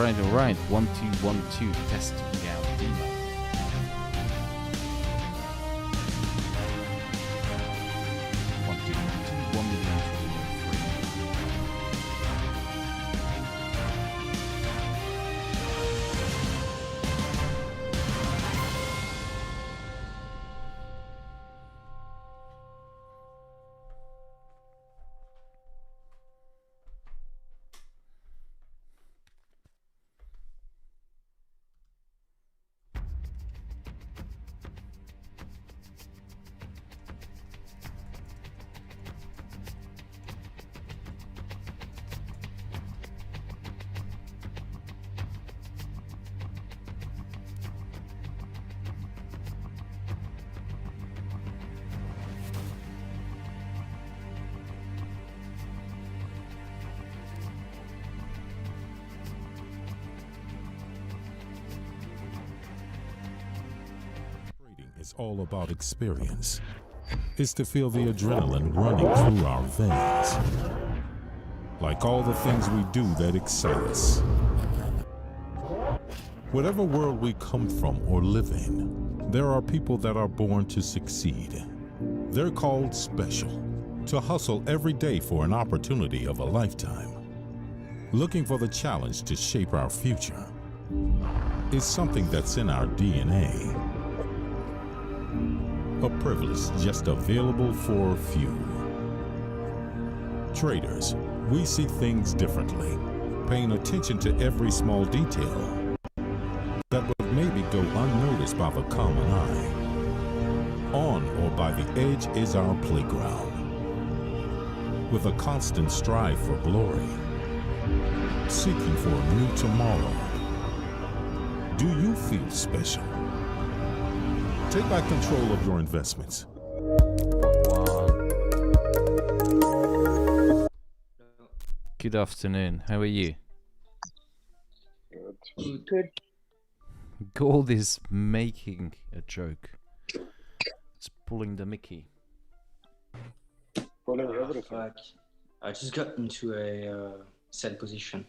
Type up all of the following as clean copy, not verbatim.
Alright. 1212 testing out demo. It's all about experience. It's to feel the adrenaline running through our veins. Like all the things we do that excite us. Whatever world we come from or live in, there are people that are born to succeed. They're called special, to hustle every day for an opportunity of a lifetime. Looking for the challenge to shape our future is something that's in our DNA. A privilege just available for a few. Traders, we see things differently, paying attention to every small detail that would maybe go unnoticed by the common eye. On or by the edge is our playground, with a constant strive for glory, seeking for a new tomorrow. Do you feel special? Take back control of your investments. Good afternoon. How are you? Good. Gold is making a joke. It's pulling the Mickey. Pulling everything. I just got into a sell position.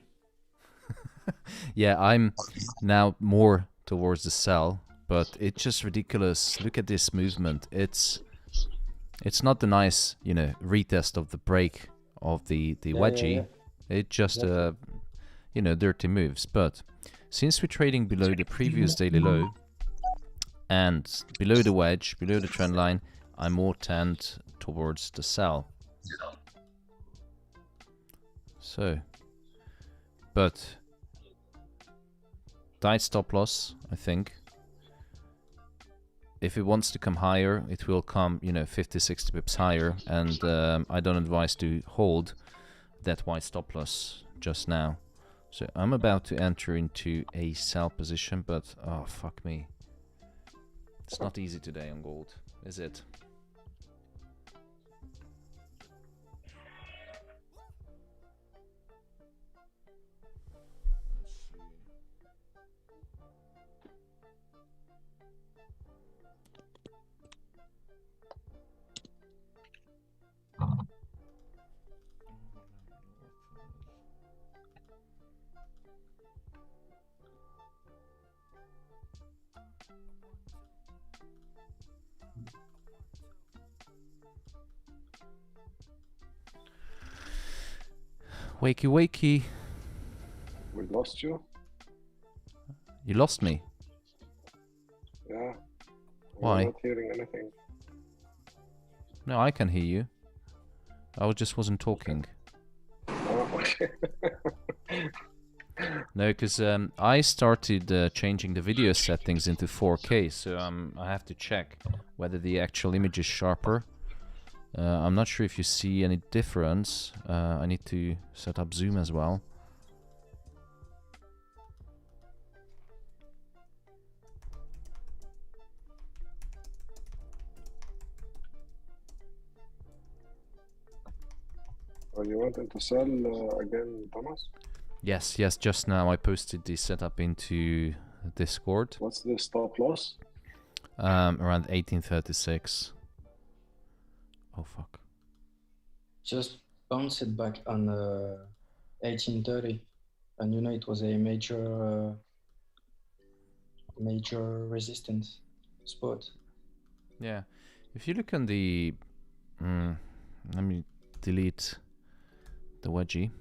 Yeah, I'm now more towards the sell. But it's just ridiculous. Look at this movement. It's not the nice, you know, retest of the break of the wedgie. Yeah. It's just you know, dirty moves. But since we're trading below the previous daily low and below the wedge, below the trend line, I more tend towards the sell. So, but tight stop loss, I think. If it wants to come higher, it will come, you know, 50-60 pips higher, and I don't advise to hold that wide stop loss just now. So I'm about to enter into a sell position, but oh fuck me, it's not easy today on gold, is it? Wakey wakey. We lost you? You lost me? Yeah. Why? I'm not hearing anything. No, I can hear you. I just wasn't talking. Oh, okay. No, because I started changing the video settings into 4K, so I have to check whether the actual image is sharper. I'm not sure if you see any difference. I need to set up zoom as well. Are you wanting to sell again, Thomas? Yes, yes, just now I posted the setup into Discord. What's the stop loss? Around 1836. Oh fuck. Just bounce it back on 1830. And you know, it was a major resistance spot. Yeah. If you look on the... let me delete the wedgie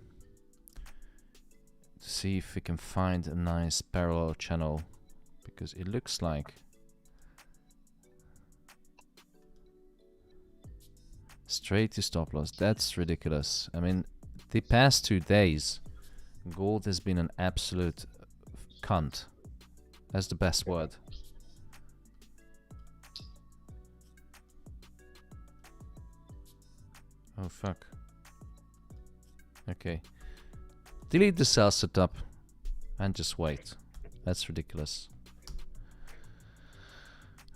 to see if we can find a nice parallel channel, because it looks like straight to stop loss. That's ridiculous. I mean, the past 2 days gold has been an absolute cunt. That's the best word. Oh fuck. Okay. Delete the sell setup and just wait. That's ridiculous.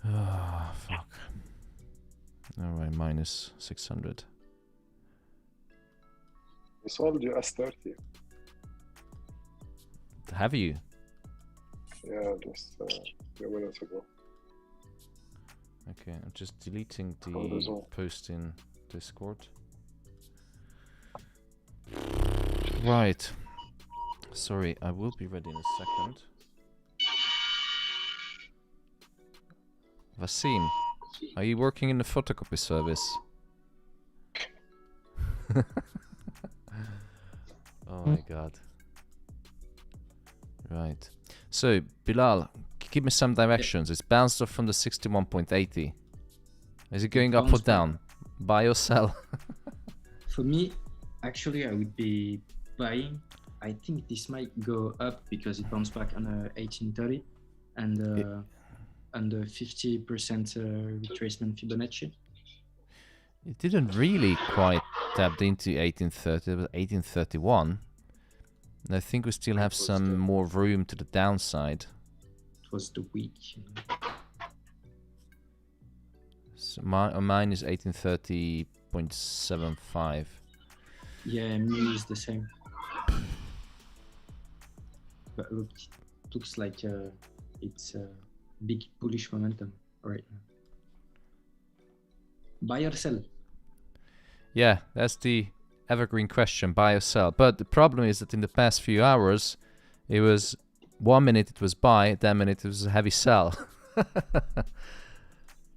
Oh fuck. Alright, minus 600. We sold US30. Have you? Yeah, just a few minutes ago. Okay, I'm just deleting the result. post in Discord. Right. Sorry, I will be ready in a second. Vasim, are you working in the photocopy service? Oh my god. Right. So, Bilal, give me some directions. It's bounced off from the 61.80. Is it going up or down? Buy or sell? For me, actually, I would be buying. I think this might go up because it bounced back on 1830 and the 50% retracement Fibonacci. It didn't really quite tap into 1830, but 1831. And I think we still have some more room to the downside. It was the week. So mine is 1830.75. Yeah, me is the same. But look, it looks like it's a big bullish momentum right now. Buy or sell? Yeah, that's the evergreen question, buy or sell. But the problem is that in the past few hours, it was 1 minute it was buy, 10 minutes it was a heavy sell.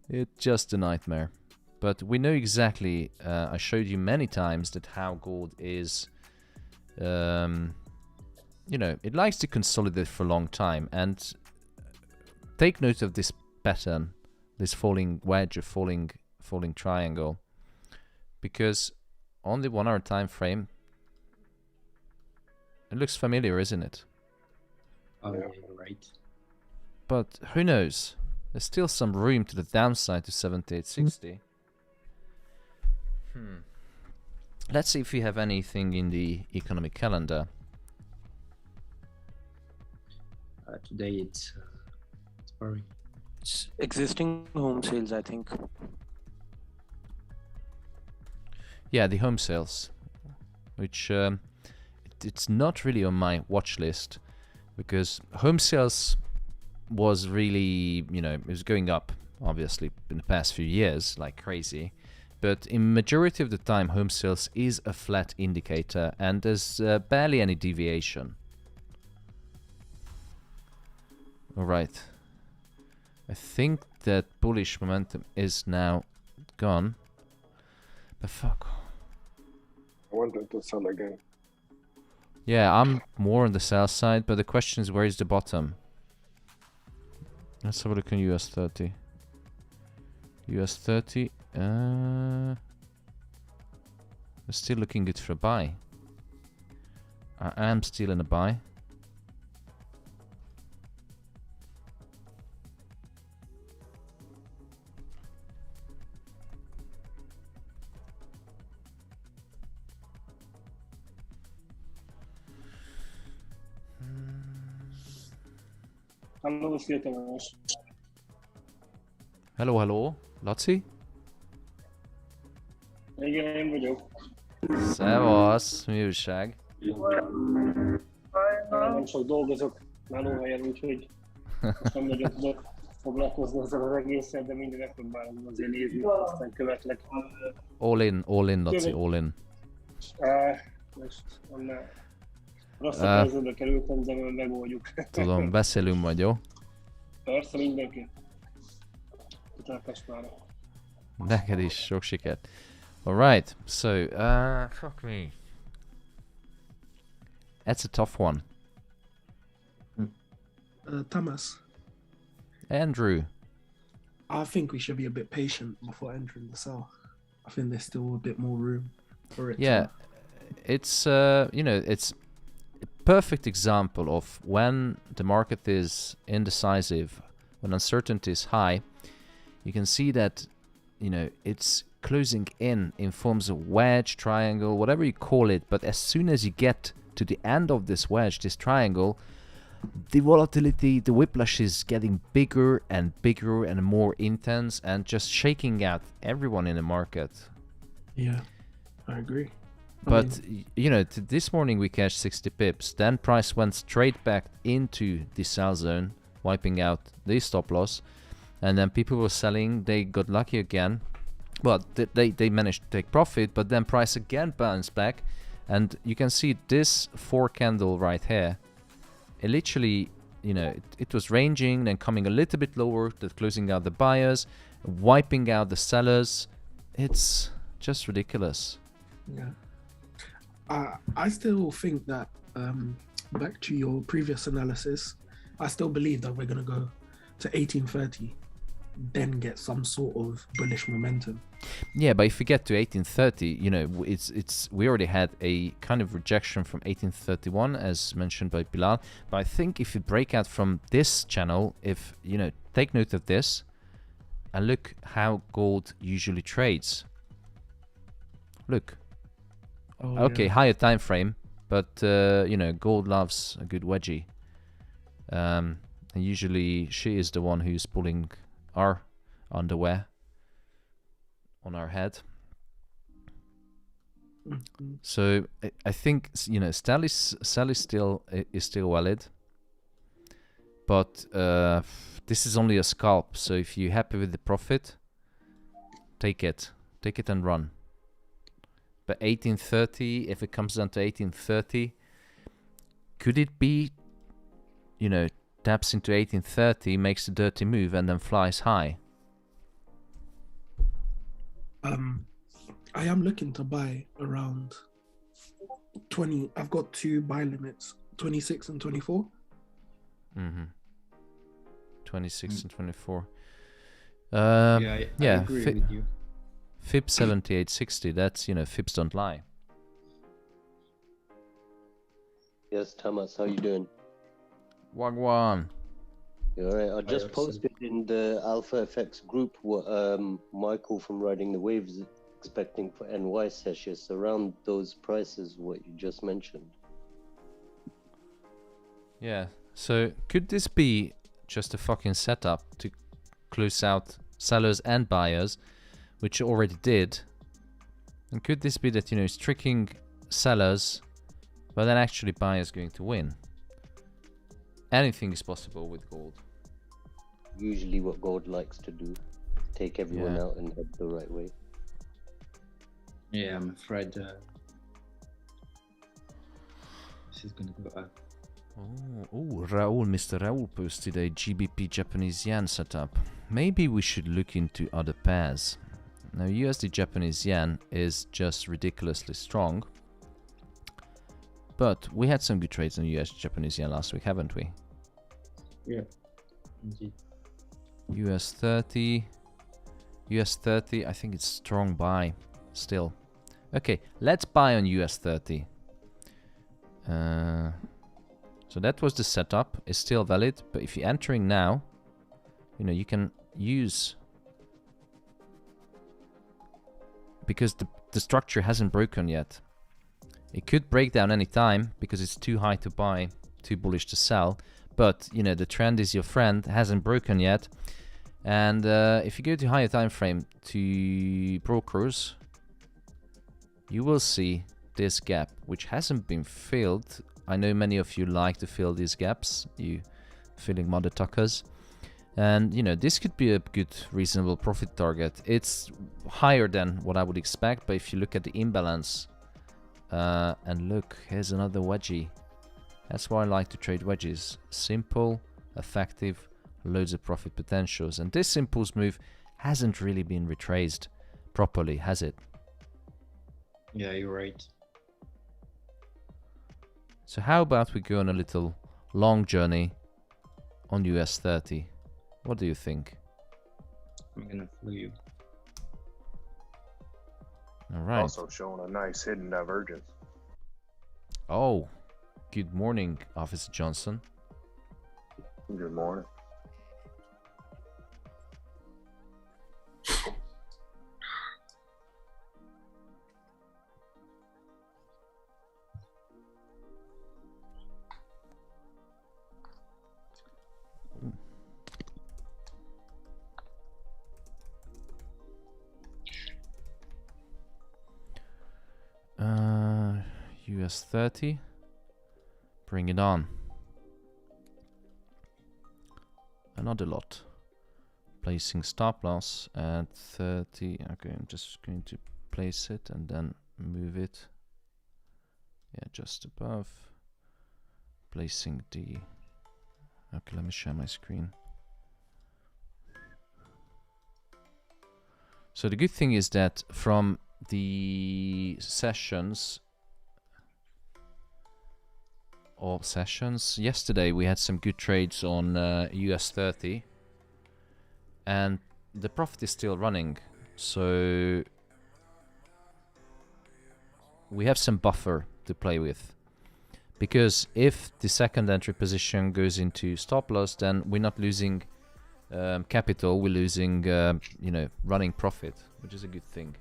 It's just a nightmare. But we know exactly, I showed you many times that how gold is, you know, it likes to consolidate for a long time. And take note of this pattern, this falling wedge or falling triangle, because on the 1 hour time frame, it looks familiar, isn't it? Oh, yeah, right. But who knows? There's still some room to the downside to 7860. Let's see if we have anything in the economic calendar. Today it's boring. It's existing home sales, I think. Yeah, the home sales, which it's not really on my watch list, because home sales was really, you know, it was going up obviously in the past few years like crazy, but in majority of the time home sales is a flat indicator and there's barely any deviation. All right, I think that bullish momentum is now gone, but fuck. I wanted to sell again. Yeah, I'm more on the sell side, but the question is, where is the bottom? Let's have a look on US 30. US 30, we're still looking good for a buy. I am still in a buy. Halló, szia Tamás! Hello, hello, Laci? Igen, én vagyok. Szevasz, mi újság? Nem sok dolgozok melóhelyen, úgyhogy most nem nagyon tudok foglalkozni ezzel az egésszel, de minden megpróbálom azért nézni, aztán követlek. All in, Laci, all in. Most annál Rossz a helyzetbe kerültem, de majd megoldjuk. Tudom, beszélünk majd, jó? Persze, mindenki. Utákás már. Neked is, sok sikert. Alright, so, fuck me. That's a tough one. Thomas, Andrew. I think we should be a bit patient before entering the sell. I think there's still a bit more room for it. Yeah, it's, you know, it's a perfect example of when the market is indecisive, when uncertainty is high. You can see that, you know, it's closing in forms of wedge, triangle, whatever you call it. But as soon as you get to the end of this wedge, this triangle, the volatility, the whiplash is getting bigger and bigger and more intense and just shaking out everyone in the market. Yeah, I agree. But, you know, this morning we cashed 60 pips. Then price went straight back into the sell zone, wiping out the stop loss. And then people were selling. They got lucky again. Well, they managed to take profit, but then price again bounced back. And you can see this 4 candle right here. It literally, you know, it was ranging, then coming a little bit lower, then closing out the buyers, wiping out the sellers. It's just ridiculous. Yeah. I still think that, back to your previous analysis, I still believe that we're going to go to 1830, then get some sort of bullish momentum. Yeah, but if we get to 1830, you know, we already had a kind of rejection from 1831, as mentioned by Bilal. But I think if you break out from this channel, if, you know, take note of this and look how gold usually trades. Look. Oh, Okay, yeah. higher time frame, but you know, gold loves a good wedgie. And usually she is the one who's pulling our underwear on our head. Mhm. So I think, you know, sell is still valid, but this is only a scalp. So if you're happy with the profit, take it and run. But 1830, if it comes down to 1830, could it be, you know, taps into 1830, makes a dirty move, and then flies high? I am looking to buy around 20. I've got 2 buy limits, 26 and 24. 26 and 24. I agree with you. Fib 7860, that's, you know, fibs don't lie. Yes, Thomas, how you doing? Wagwan. You alright? I just also. posted in the Alpha FX group what Michael from Riding the Waves is expecting for NY sessions around those prices, what you just mentioned. Yeah, so could this be just a fucking setup to close out sellers and buyers, which it already did? And could this be that, you know, it's tricking sellers, but then actually buyers going to win? Anything is possible with gold. Usually what gold likes to do, take everyone out and head the right way. Yeah, I'm afraid this is gonna go up. Oh, Raul, Mr. Raul posted a GBP Japanese yen setup. Maybe we should look into other pairs. Now, USD Japanese yen is just ridiculously strong. But we had some good trades on US Japanese yen last week, haven't we? Yeah, indeed. US 30. US 30, I think it's strong buy still. Okay, let's buy on US 30. So that was the setup. It's still valid, but if you're entering now, you know, you can use, because the structure hasn't broken yet. It could break down any time because it's too high to buy, too bullish to sell. But, you know, the trend is your friend, hasn't broken yet. And if you go to higher time frame to brokers, you will see this gap, which hasn't been filled. I know many of you like to fill these gaps, you filling mother tuckers. And, you know, this could be a good, reasonable profit target. It's higher than what I would expect, but if you look at the imbalance, and look, here's another wedgie. That's why I like to trade wedges. Simple, effective, loads of profit potentials. And this impulse move hasn't really been retraced properly, has it? Yeah, you're right. So how about we go on a little long journey on US 30? What do you think? I'm gonna follow you. All right. Also showing a nice hidden divergence. Oh, good morning, Officer Johnson. Good morning. US 30. Bring it on. Another lot. Placing stop loss at 30. Okay, I'm just going to place it and then move it. Yeah, just above. Placing the... Okay, let me share my screen. So the good thing is that from the sessions yesterday we had some good trades on US 30 and the profit is still running, so we have some buffer to play with, because if the second entry position goes into stop loss, then we're not losing capital, we're losing you know, running profit, which is a good thing.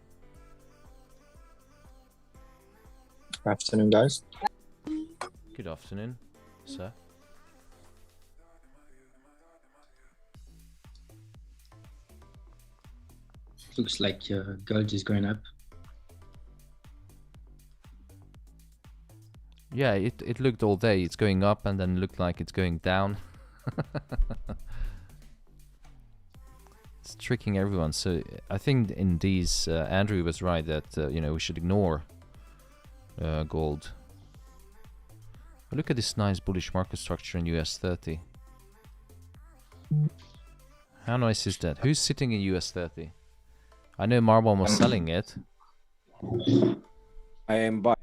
Afternoon, guys. Good afternoon, sir. Looks like gold is going up. Yeah, it looked all day. It's going up and then looked like it's going down. It's tricking everyone. So I think in these, Andrew was right that you know, we should ignore gold. Look at this nice bullish market structure in US 30. How nice is that? Who's sitting in US 30? I know Marwan was selling it. I am buying.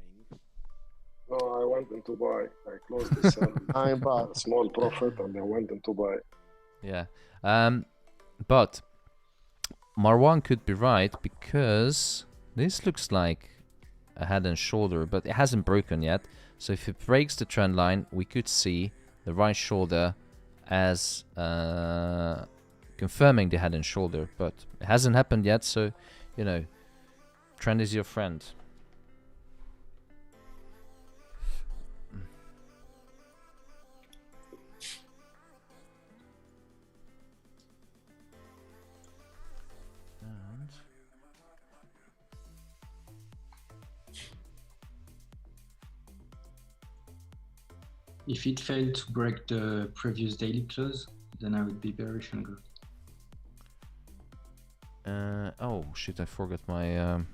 No, I went into buy. I closed the sell. I bought small profit and I went into buy. Yeah. But Marwan could be right, because this looks like a head and shoulder, but it hasn't broken yet. So if it breaks the trend line, we could see the right shoulder as confirming the head and shoulder, but it hasn't happened yet, so you know, trend is your friend. If it failed to break the previous daily close, then I would be bearish on gold. Oh shit, I forgot my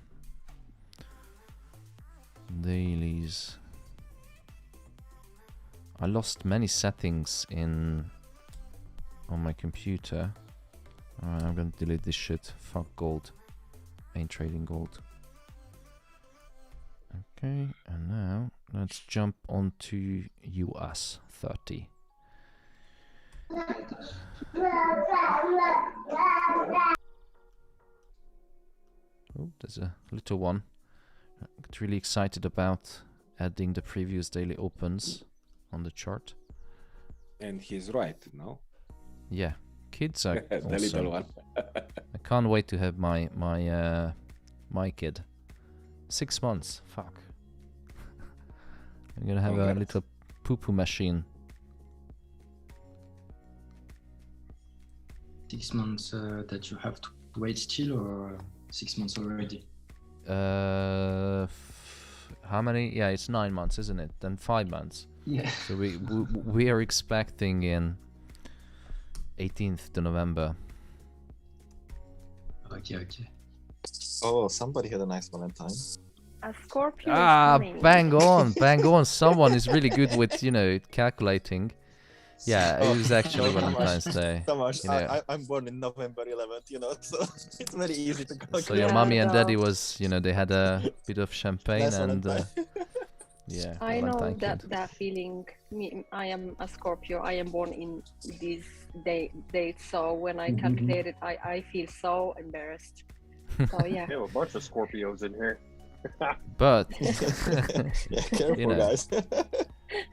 dailies. I lost many settings on my computer. Alright, I'm gonna delete this shit. Fuck gold. Ain't trading gold. Okay, and now let's jump onto US 30. Oh, there's a little one. I got really excited about adding the previous daily opens on the chart. And he's right, no? Yeah, kids are The awesome. little one. I can't wait to have my kid. 6 months. Fuck. I'm gonna have a Congrats. little poo-poo machine. 6 months that you have to wait still, or 6 months already? How many? Yeah, it's 9 months, isn't it? Then 5 months. Yeah. So we are expecting in 18th to November. Okay. Oh, somebody had a nice Valentine. A Scorpio is Ah, coming. bang on, bang on. Someone is really good with, you know, calculating. Yeah, it was actually Valentine's Day. Tamas, You know. I'm born in November 11th, you know, so it's very easy to calculate. So your mommy and daddy was, you know, they had a bit of champagne Nice and Valentine. yeah. I know Valentine that kid. that feeling. I am a Scorpio. I am born in this date. So when I calculate it, I feel so embarrassed. So yeah. We have a bunch of Scorpios in here. But Yeah, careful, you know, guys.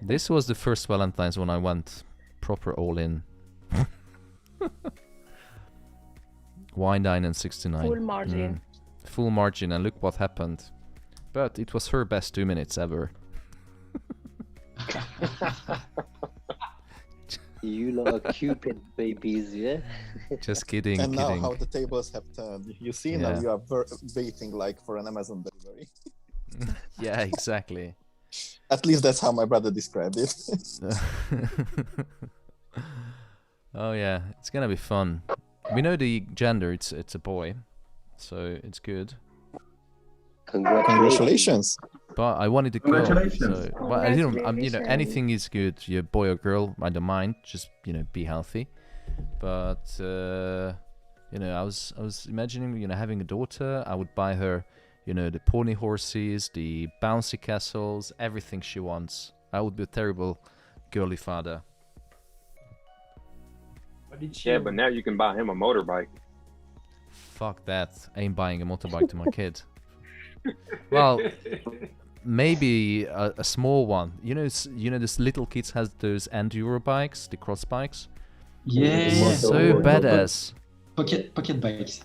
this was the first Valentine's when I went proper all in. Wine, dine, and 69. Full margin. Full margin, and look what happened. But it was her best 2 minutes ever. You lot are Cupid babies, yeah? Just kidding, And now kidding. how the tables have turned. You see now Yeah. you are waiting like for an Amazon delivery. Yeah, exactly. At least that's how my brother described it. Oh yeah, it's gonna be fun. We know the gender; it's a boy, so it's good. Congratulations. But I wanted a girl, Congratulations. so but I didn't. You know, Congratulations. anything is good. You're boy or girl, I don't mind. Just you know, be healthy. But you know, I was imagining, you know, having a daughter. I would buy her, you know, the pony horses, the bouncy castles, everything she wants. I would be a terrible girly father. Yeah, but now you can buy him a motorbike. Fuck that. I ain't buying a motorbike to my kid. Well, maybe a small one. You know, this little kids has those enduro bikes, the cross bikes. Yeah. So badass. Pocket bikes.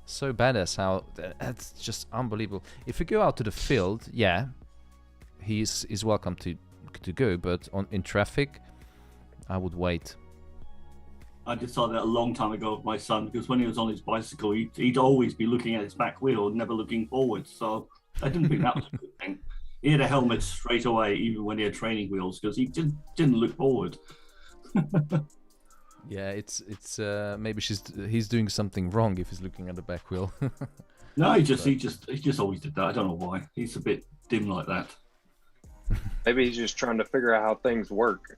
So badass how that's just unbelievable. If you go out to the field, yeah, he's welcome to go, but in traffic, I would wait. I decided that a long time ago with my son, because when he was on his bicycle, he'd always be looking at his back wheel, never looking forward. So I didn't think that was a good thing. He had a helmet straight away, even when he had training wheels, because he didn't look forward. Yeah, it's maybe he's doing something wrong if he's looking at the back wheel. No, he just always did that. I don't know why. He's a bit dim like that. Maybe he's just trying to figure out how things work.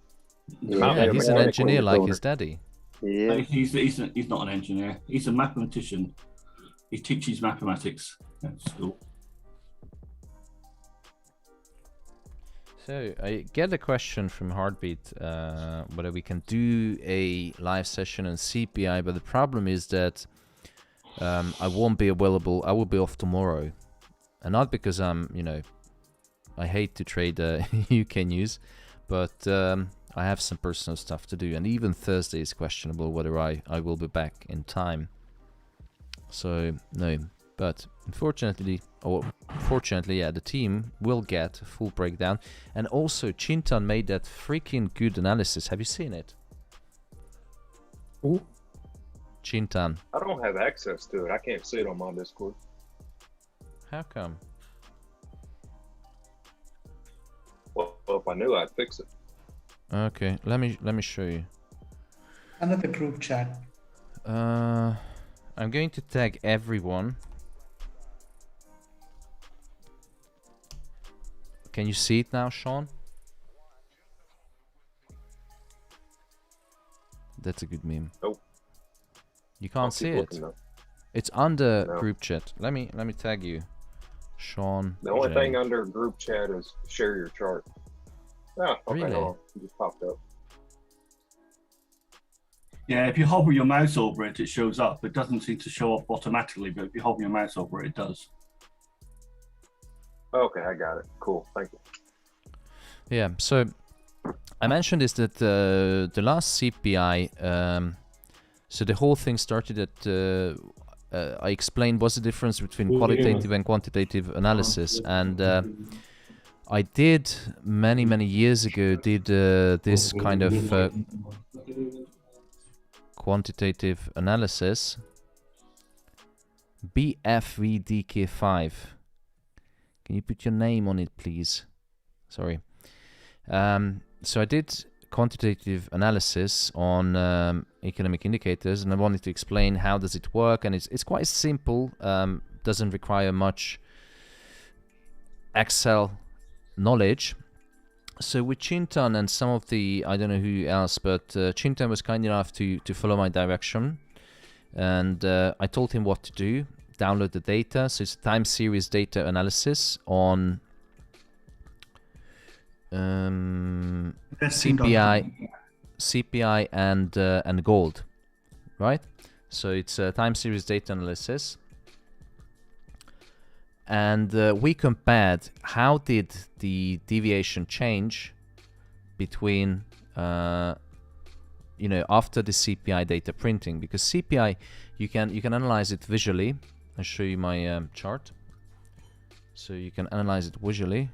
Yeah, he's an engineer like his daddy. Yeah. He's not an engineer. He's a mathematician. He teaches mathematics at school. So I get a question from Heartbeat whether we can do a live session on CPI, but the problem is that I won't be available. I will be off tomorrow, and not because I hate to trade UK news, but I have some personal stuff to do, and even Thursday is questionable whether I will be back in time. So no, but unfortunately, or fortunately, yeah, the team will get a full breakdown. And also, Chintan made that freaking good analysis. Have you seen it? Who? Chintan. I don't have access to it. I can't see it on my Discord. How come? Well, if I knew, I'd fix it. Okay, let me show you. Another group chat. I'm going to tag everyone. Can you see it now, Sean? That's a good meme. Nope. You can't I'll see keep it. looking, though. It's under No. group chat. Let me tag you, Sean. The only J. thing under group chat is share your chart. Oh, okay, Really? hold on. It just popped up. Yeah, if you hover your mouse over it, it shows up. It doesn't seem to show up automatically, but if you hover your mouse over it, it does. Okay, I got it. Cool, thank you. Yeah, so I mentioned is that the last CPI, so the whole thing started at, I explained what's the difference between qualitative and quantitative analysis, and I did many years ago this kind of quantitative analysis, BFVDK5. Can you put your name on it, please? Sorry. So I did quantitative analysis on economic indicators, and I wanted to explain how does it work, and it's quite simple. Doesn't require much Excel knowledge. So with Chintan and some of the, I don't know who else, but Chintan was kind enough to follow my direction, and I told him what to do. Download the data. So it's time series data analysis on CPI and gold, right? So it's time series data analysis, and we compared how did the deviation change between you know, after the CPI data printing, because CPI you can analyze it visually. I'll show you my chart. So you can analyze it visually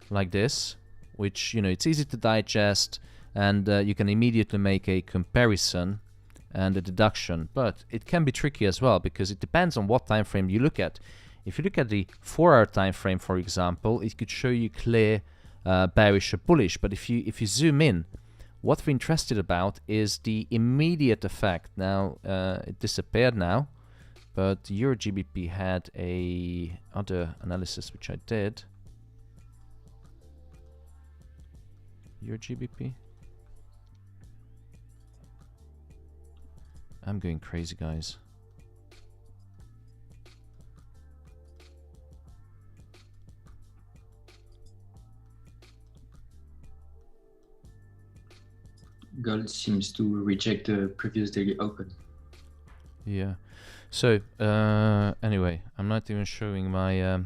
like this, which, you know, it's easy to digest, and you can immediately make a comparison and a deduction. But it can be tricky as well, because it depends on what time frame you look at. If you look at the 4-hour time frame, for example, it could show you clear bearish or bullish. But if you zoom in, what we're interested about is the immediate effect. Now it disappeared now, but Euro GBP had a other analysis which I did. Euro GBP. I'm going crazy, guys. Gold seems to reject the previous daily open. Yeah. So anyway, I'm not even showing my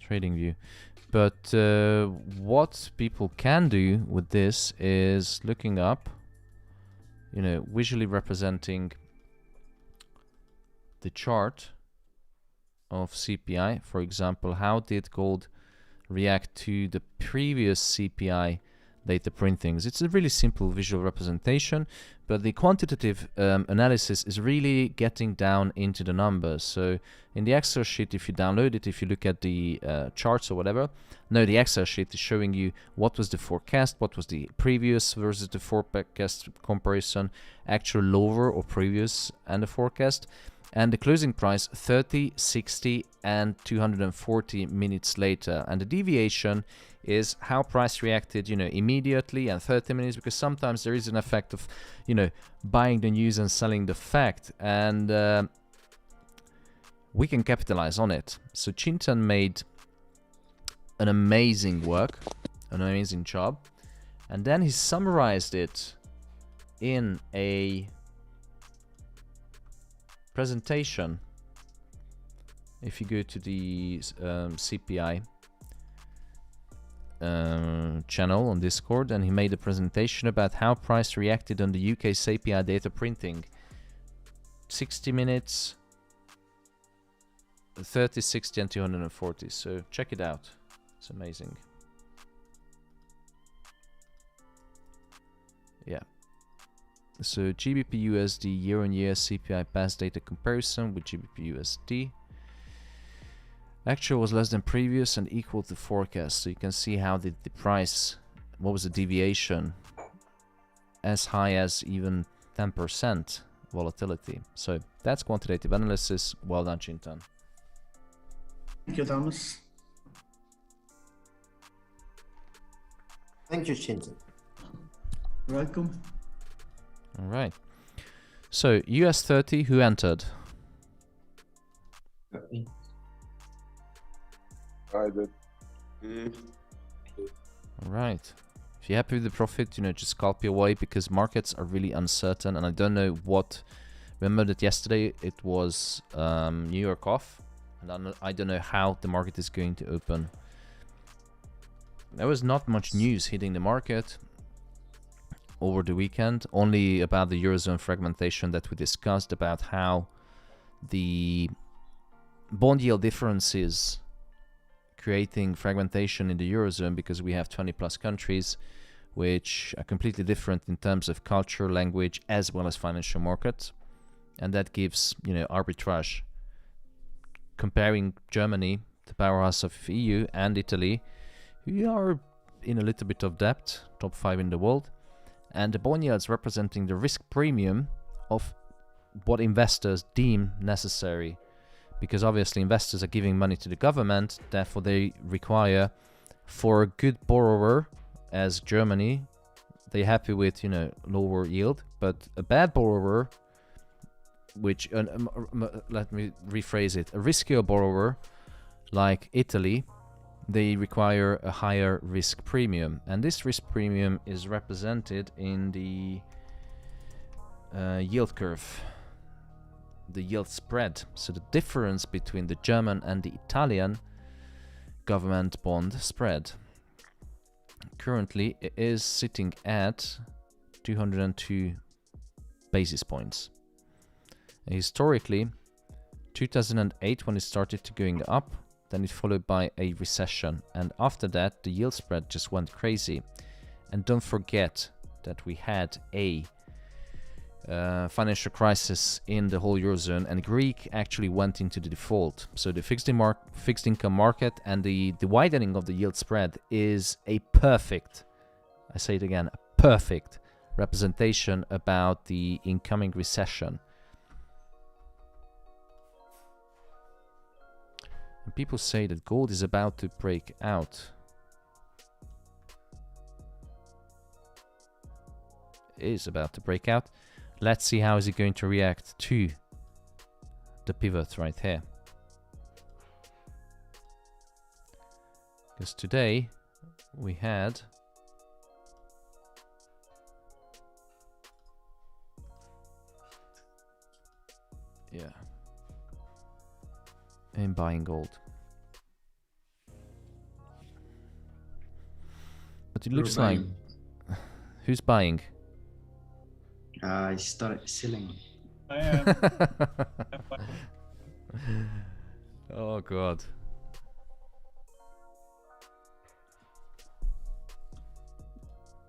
trading view. But what people can do with this is looking up, you know, visually representing the chart of CPI. For example, how did gold react to the previous CPI data printings? It's a really simple visual representation, but the quantitative analysis is really getting down into the numbers. So in the Excel sheet, if you download it, if you look at the charts or whatever, no, the Excel sheet is showing you what was the forecast, what was the previous versus the forecast comparison, actual lower or previous and the forecast, and the closing price 30, 60 and 240 minutes later. And the deviation is how price reacted, you know, immediately and 30 minutes, because sometimes there is an effect of, you know, buying the news and selling the fact, and we can capitalize on it. So Chintan made an amazing work, an amazing job, and then he summarized it in a presentation. If you go to the CPI channel on Discord, and he made a presentation about how price reacted on the UK CPI data printing. 60 minutes, 30, 60 and 240. So check it out. It's amazing. Yeah. So GBP USD year-on-year CPI past data comparison with GBP USD. Actual was less than previous and equal to forecast. So you can see how the price, what was the deviation, as high as even 10% volatility. So that's quantitative analysis. Well done, Chintan. Thank you, Thomas. Thank you, Chintan. Welcome. All right. So US 30, who entered? I did. All right. If you're happy with the profit, you know, just scalp your way, because markets are really uncertain, and I don't know what. Remember that yesterday it was New York off, and I don't know how the market is going to open. There was not much news hitting the market over the weekend, only about the Eurozone fragmentation that we discussed, about how the bond yield differences creating fragmentation in the Eurozone, because we have 20 plus countries which are completely different in terms of culture, language, as well as financial markets, and that gives, you know, arbitrage. Comparing Germany, the powerhouse of EU, and Italy, who are in a little bit of debt, top 5 in the world, and the bond yields representing the risk premium of what investors deem necessary, because obviously investors are giving money to the government, therefore they require, for a good borrower as Germany, they're happy with, you know, lower yield, but a bad borrower, which, let me rephrase it, a riskier borrower like Italy, they require a higher risk premium, and this risk premium is represented in the yield curve, the yield spread. So the difference between the German and the Italian government bond spread. Currently it is sitting at 202 basis points. And historically, 2008 when it started to going up, then it followed by a recession, and after that the yield spread just went crazy. And don't forget that we had a financial crisis in the whole Eurozone, and Greek actually went into the default. So the fixed income market and the widening of the yield spread is a perfect, I say it again, a perfect representation about the incoming recession. And people say that gold is about to break out. It is about to break out. Let's see how is it going to react to the pivot right here. Because today we had in buying gold. But it looks like who's buying? I started selling. I am. Oh god.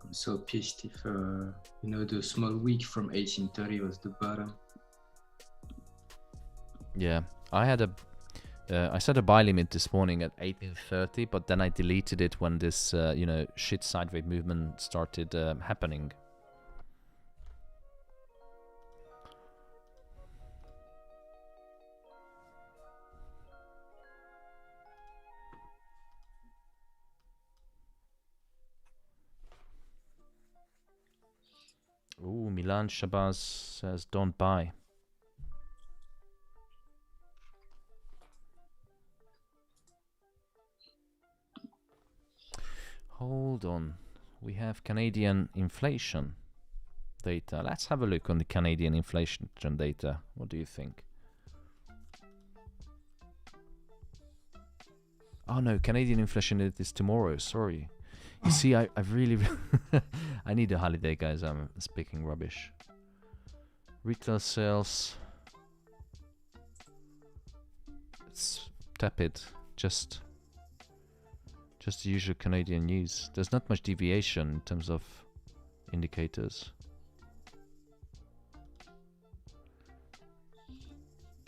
I'm so pissed if you know, the small wick from 1830 was the bottom. Yeah, I had a I set a buy limit this morning at 1830, but then I deleted it when this you know, shit sideways movement started happening. Ooh, Milan Shabazz says don't buy. Hold on. We have Canadian inflation data. Let's have a look on the Canadian inflation data. What do you think? Oh no, Canadian inflation is tomorrow. Sorry. You see, I really I need a holiday, guys. I'm speaking rubbish. Retail sales. It's tepid. Just the usual Canadian news. There's not much deviation in terms of indicators.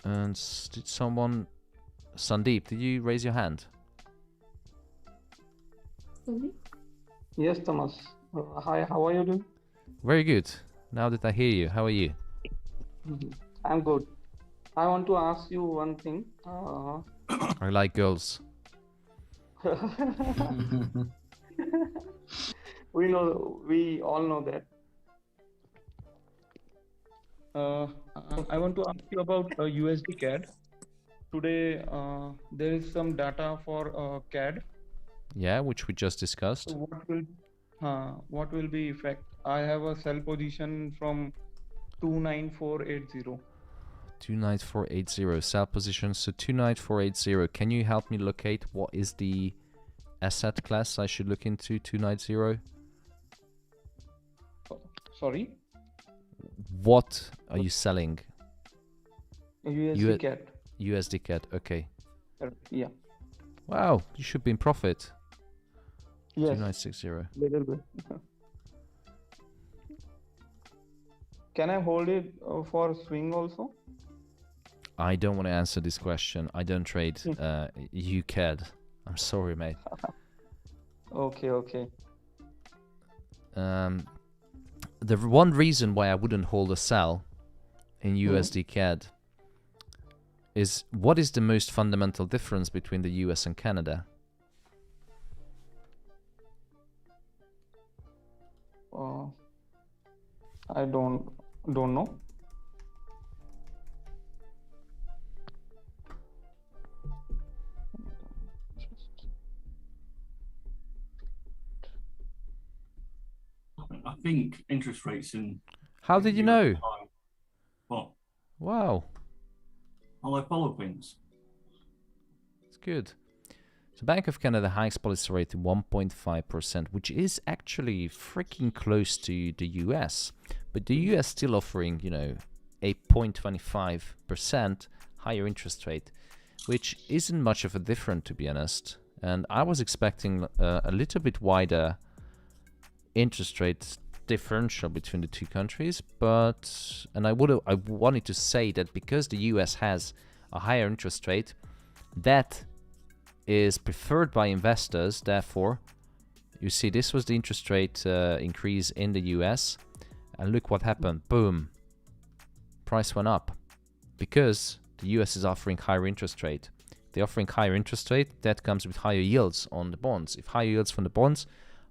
And did someone... Sandeep, did you raise your hand? Yes, Thomas. Hi, how are you doing? Very good. Now that I hear you, how are you? I'm good. I want to ask you one thing. I like girls. We all know that. I want to ask you about USD CAD. Today, there is some data for CAD. Yeah, which we just discussed. So what will be effect? I have a sell position from 29480. 29480 sell position. So 29480. Can you help me locate what is the asset class I should look into? 290. Sorry. What are you selling? USD CAD. USD CAD. Okay. Yeah. Wow, you should be in profit. Yes. 2960. Little bit. Can I hold it for swing also? I don't want to answer this question. I don't trade UCAD. I'm sorry, mate. Okay. The one reason why I wouldn't hold a sell in USD CAD is what is the most fundamental difference between the US and Canada? I don't know. I think interest rates in. How did you know? What? Wow. Well, I follow things. It's good. So Bank of Canada hikes policy rate to 1.5%, which is actually freaking close to the US. But the US still offering, you know, a 0.25% higher interest rate, which isn't much of a difference, to be honest. And I was expecting a little bit wider interest rate differential between the two countries, but I wanted to say that because the US has a higher interest rate, that is preferred by investors. Therefore, you see, this was the interest rate increase in the US, and look what happened. Boom, price went up because the US is offering higher interest rate. They're offering higher interest rate, that comes with higher yields on the bonds. If higher yields from the bonds,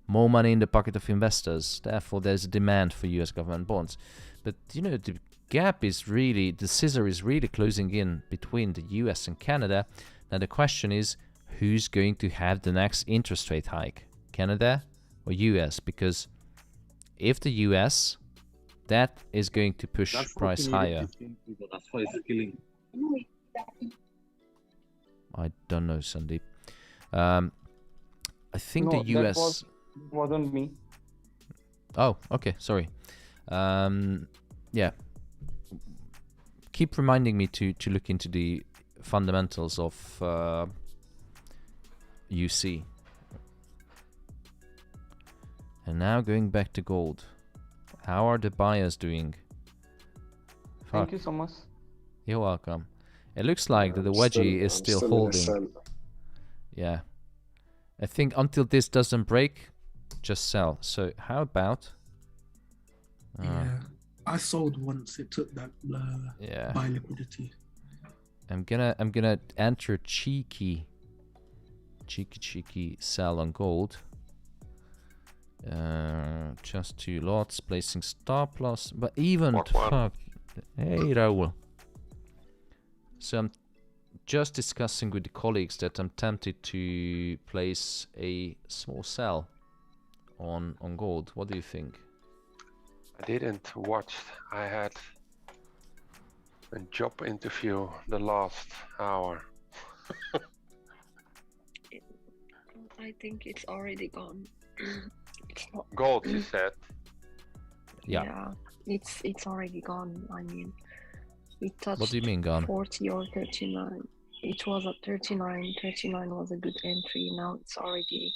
more money in the pocket of investors. Therefore, there's a demand for US government bonds. But, you know, the gap is really, the scissor is really closing in between the US and Canada. Now, the question is, who's going to have the next interest rate hike? Canada or US? Because if the US, that is going to push price higher. That's why it's killing. I don't know, Sandeep. I think No, the US... wasn't me. Oh, okay, sorry. Yeah. Keep reminding me to look into the fundamentals of UC. And now going back to gold. How are the buyers doing? Thank you so much. You're welcome. It looks like that the wedgie is still holding. Yeah. I think until this doesn't break, just sell. So how about? Yeah, I sold once it took that yeah. buy liquidity. I'm gonna enter cheeky sell on gold. Just 2 lots, placing stop loss, but even fuck. Hey Raul. So I'm just discussing with the colleagues that I'm tempted to place a small sell on gold. What do you think? I didn't watch. I had a job interview the last hour. I think it's already gone. It's not... Gold, you said? Yeah, it's already gone. I mean, it touched. What do you mean gone? 40 or 39. It was at 39. 39 was a good entry. Now it's already,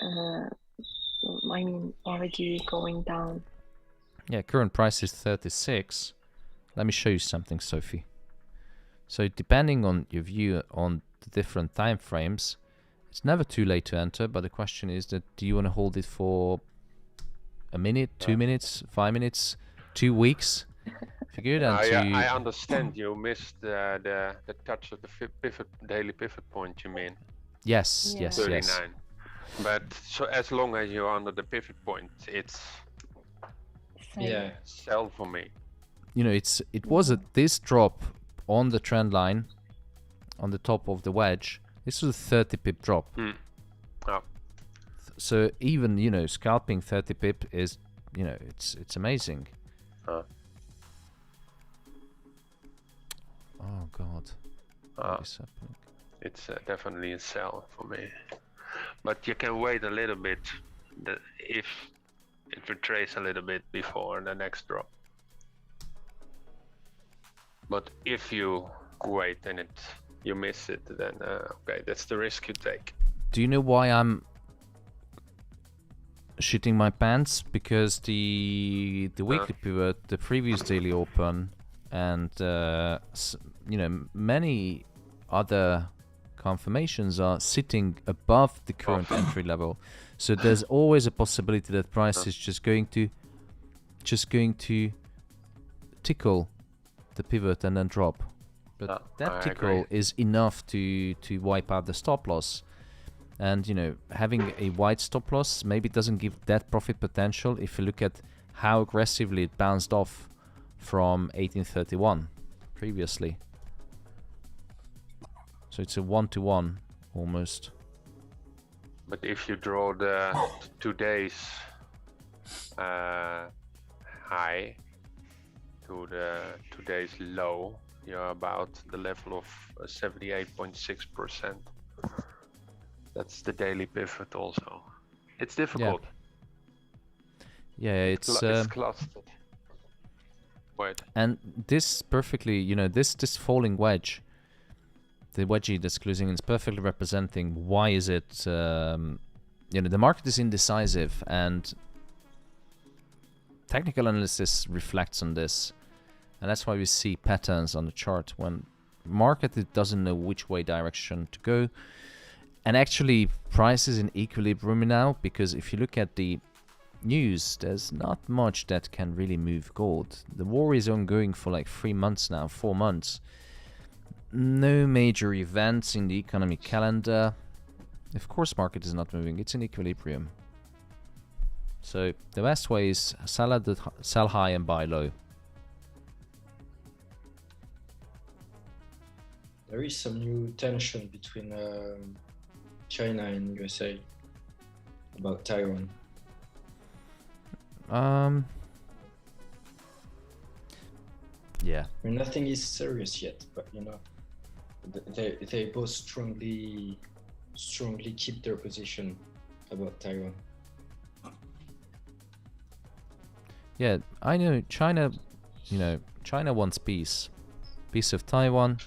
I mean, already going down. Yeah, current price is 36. Let me show you something, Sophie. So depending on your view on the different time frames, it's never too late to enter, but the question is that do you want to hold it for a minute, 2 minutes, 5 minutes, 2 weeks? If you're good, I understand you missed the touch of the daily pivot point, you mean? Yes, Yeah. yes, 39. yes. But so as long as you're under the pivot point, it's Same. sell for me. You know, it was at this drop on the trend line, on the top of the wedge. This was a 30 pip drop. Oh. So even, you know, scalping 30 pip is, you know, it's amazing. Oh God. What is happening? It's definitely a sell for me. But you can wait a little bit if it retraces a little bit before the next drop. But if you wait and you miss it, then okay, that's the risk you take. Do you know why I'm shitting my pants? Because the weekly pivot, the previous daily open, and you know, many other confirmations are sitting above the current entry level. So there's always a possibility that price is just going to tickle the pivot and then drop, But No, that I tickle agree. is enough to wipe out the stop loss. And you know, having a wide stop loss maybe doesn't give that profit potential if you look at how aggressively it bounced off from 1831 previously. So it's a 1-to-1 almost. But if you draw the today's high to the today's low, you're about the level of 78.6%. That's the daily pivot also. It's difficult. Yeah, it's clustered. Wait. and this perfectly, you know, this falling wedge, the wedgie that's closing in, is perfectly representing why is it, you know, the market is indecisive, and technical analysis reflects on this, and that's why we see patterns on the chart when market it doesn't know which way direction to go. And actually price is in equilibrium now, because if you look at the news, there's not much that can really move gold. The war is ongoing for like 3 months now, 4 months. No major events in the economic calendar. Of course market is not moving, it's in equilibrium. So the best way is sell high and buy low. There is some new tension between China and USA about Taiwan. Yeah. I mean, nothing is serious yet, but you know, they both strongly keep their position about Taiwan. Yeah, I know China, you know, China wants peace. Peace of Taiwan,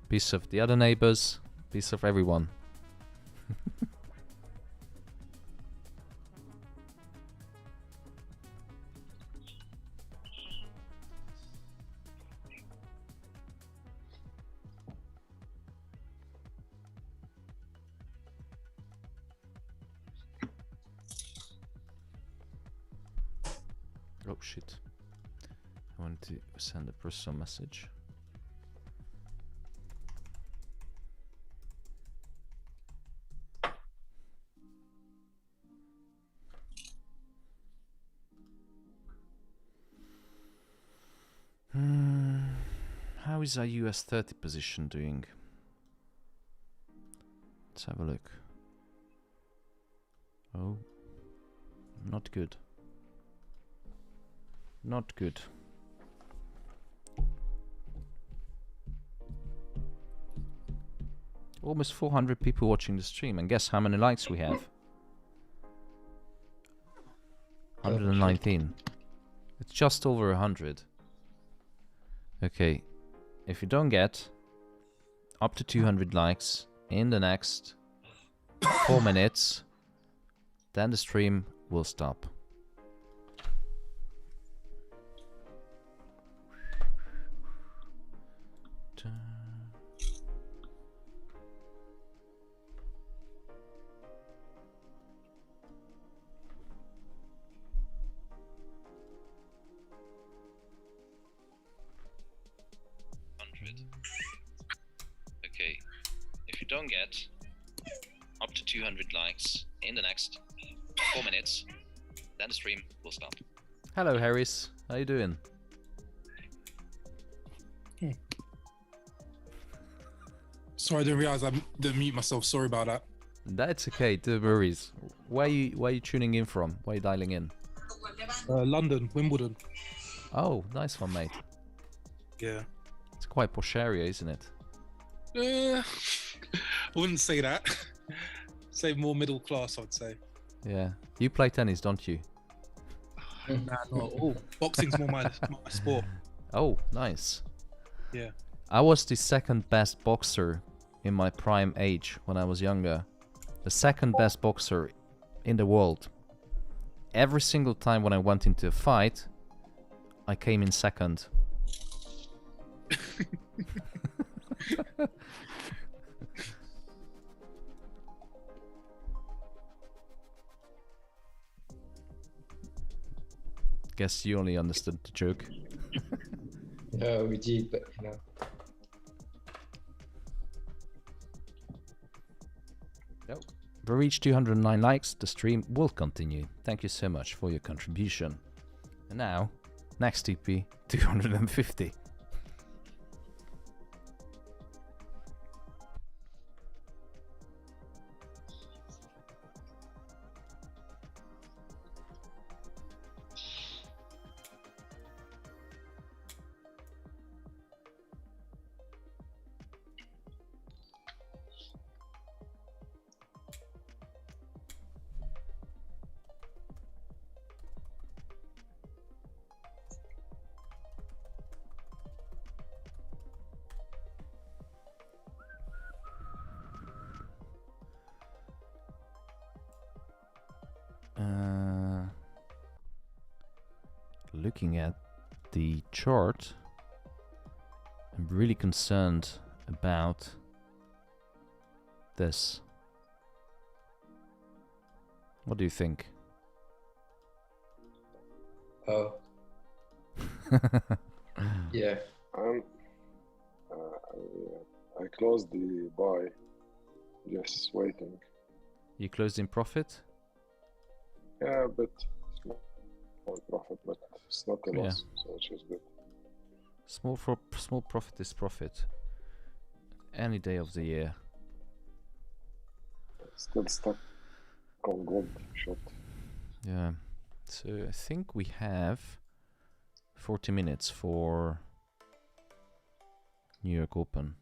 peace of the other neighbors, peace of everyone. Oh shit. I wanted to send a personal message. How is our US 30 position doing? Let's have a look. Oh, not good. Not good. Almost 400 people watching the stream, and guess how many likes we have? 119. It's just over 100. Okay, if you don't get up to 200 likes in the next 4 minutes, then the stream will stop. Okay, if you don't get up to 200 likes in the next 4 minutes, then the stream will stop. Hello Harris, how you doing? Sorry, I didn't realize I didn't mute myself. Sorry about that. That's okay, no worries. Where are you tuning in from? Where are you dialing in? London, Wimbledon. Oh, nice one, mate. Yeah. It's quite posh area, isn't it? I wouldn't say that. Say more middle class, I'd say. Yeah. You play tennis, don't you? Nah, not at all. Boxing's more my sport. Oh, nice. Yeah. I was the second best boxer in my prime age when I was younger. The second best boxer in the world. Every single time when I went into a fight, I came in second. Guess you only understood the joke. Yeah, we did, but you know. Yep. We reached 209 likes. The stream will continue. Thank you so much for your contribution. And now, next TP, 250. Looking at the chart, I'm really concerned about this. What do you think? Oh. Yeah. I closed the buy, just waiting. You closed in profit? Yeah, but small profit, but it's not a Yeah. loss, so which is good. Small profit is profit. Any day of the year. Still stuck on gold shot. Yeah. So I think we have 40 minutes for New York Open.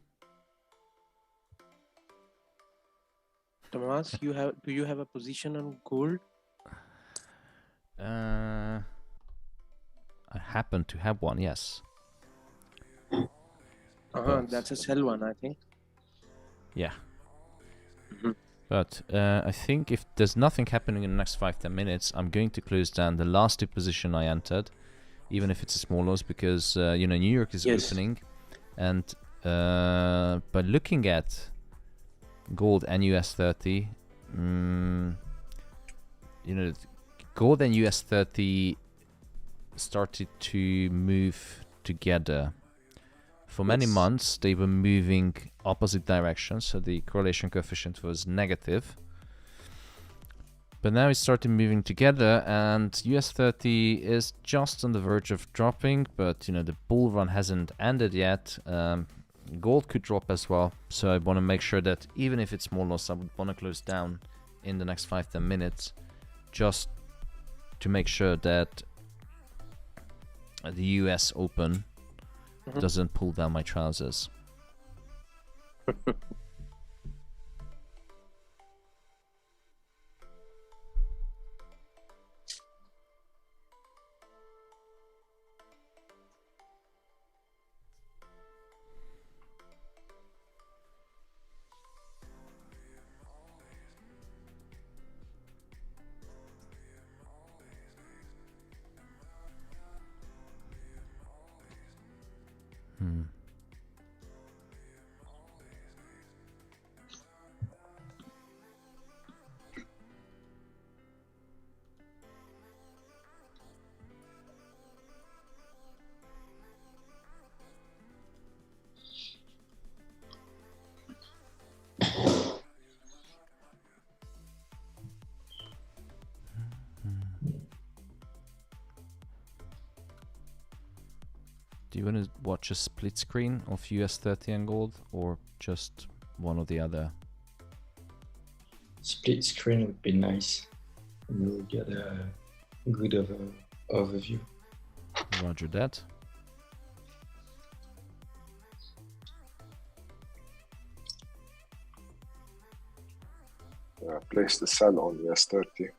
Tomas, do you have a position on gold? I happen to have one, yes. But- That's a sell one, I think. Yeah. But I think if there's nothing happening in the next 5-10 minutes, I'm going to close down the last two position I entered, even if it's a small loss, because you know, New York is opening, and by looking at gold and US 30, you know, gold and US 30 started to move together. For many months, they were moving opposite directions, so the correlation coefficient was negative. But now it started moving together, and US 30 is just on the verge of dropping, but you know, the bull run hasn't ended yet. Gold could drop as well, so I want to make sure that even if it's small loss, I would want to close down in the next 5-10 minutes, just to make sure that the US Open doesn't pull down my trousers. Do you want to watch a split screen of US 30 and gold, or just one or the other? Split screen would be nice. We'll get a good overview. Roger that. Place the sell on US 30.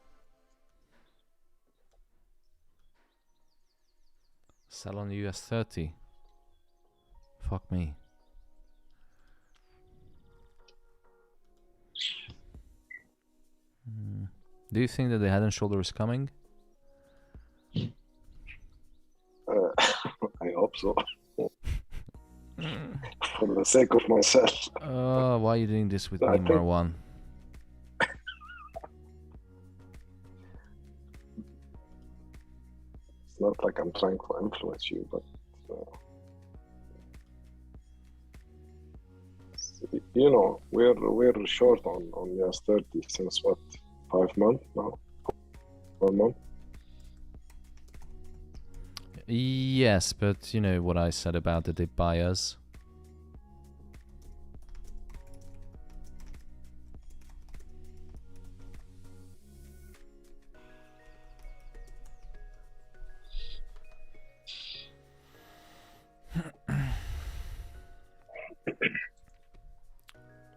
Sell on US 30. Fuck me. Do you think that the head and shoulder is coming? I hope so. For the sake of myself. Why are you doing this with I me, think- Marwan? It's not like I'm trying to influence you, but you know, we're short on US30 since what, 5 months now, 4 months. Yes, but you know what I said about the dip buyers.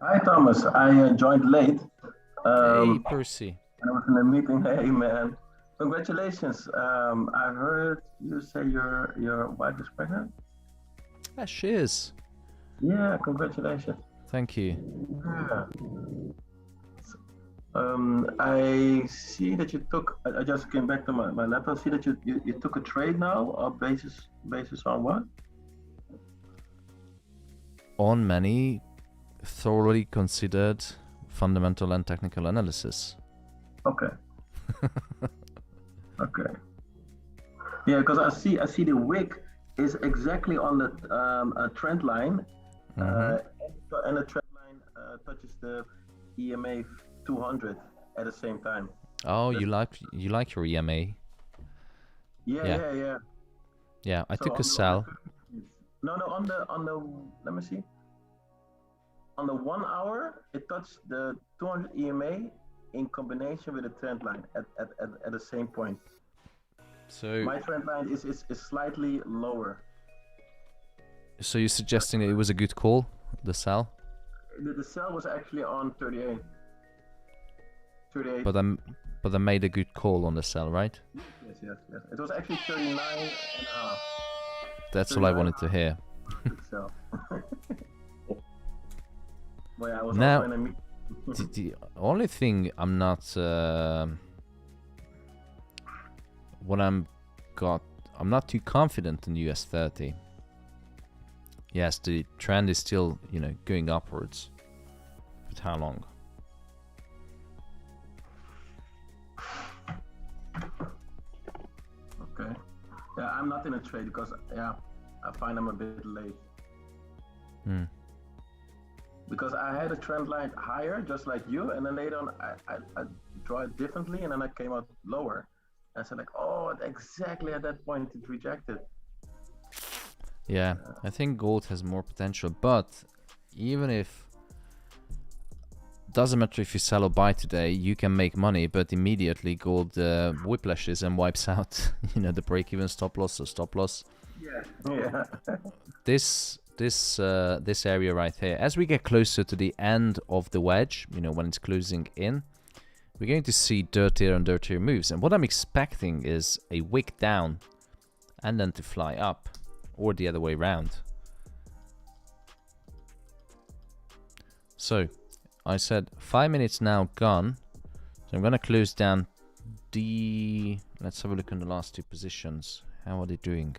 Hi Thomas, I joined late. Hey Percy. I was in a meeting. Hey man, congratulations. I heard you say your wife is pregnant. Yeah, she is. Yeah, congratulations. Thank you. Yeah. I see that you took. I just came back to my laptop. I see that you took a trade now. Basis on what? On many thoroughly considered fundamental and technical analysis. Okay. Okay. Yeah, because I see the wick is exactly on the trend line, and the trend line touches the EMA 200 at the same time. Oh, you like your EMA? Yeah. Yeah, I So took on a the- sell. No, on the let me see. On the 1 hour, it touched the 200 EMA in combination with the trend line at the same point. So my trend line is slightly lower. So you're suggesting that it was a good call, the sell? The sell was actually on 38. 38. But I made a good call on the sell, right? Yes. It was actually 39 and a half. That's all I wanted to hear. So. Well, I was Now, also in a meeting. the only thing I'm not, I'm not too confident in US30. Yes, the trend is still, going upwards. But how long? Okay. Yeah, I'm not in a trade because I find I'm a bit late. Because I had a trend line higher, just like you, and then later on I draw it differently, and then I came out lower. And I said like, oh, exactly at that point it rejected. Yeah, I think gold has more potential, but even if doesn't matter if you sell or buy today, you can make money, but immediately gold whiplashes and wipes out, the break-even stop loss or stop loss. Yeah. This area right here, as we get closer to the end of the wedge, when it's closing in, we're going to see dirtier and dirtier moves. And what I'm expecting is a wick down and then to fly up, or the other way around. So I said 5 minutes now gone. So I'm going to close down the... Let's have a look in the last two positions. How are they doing?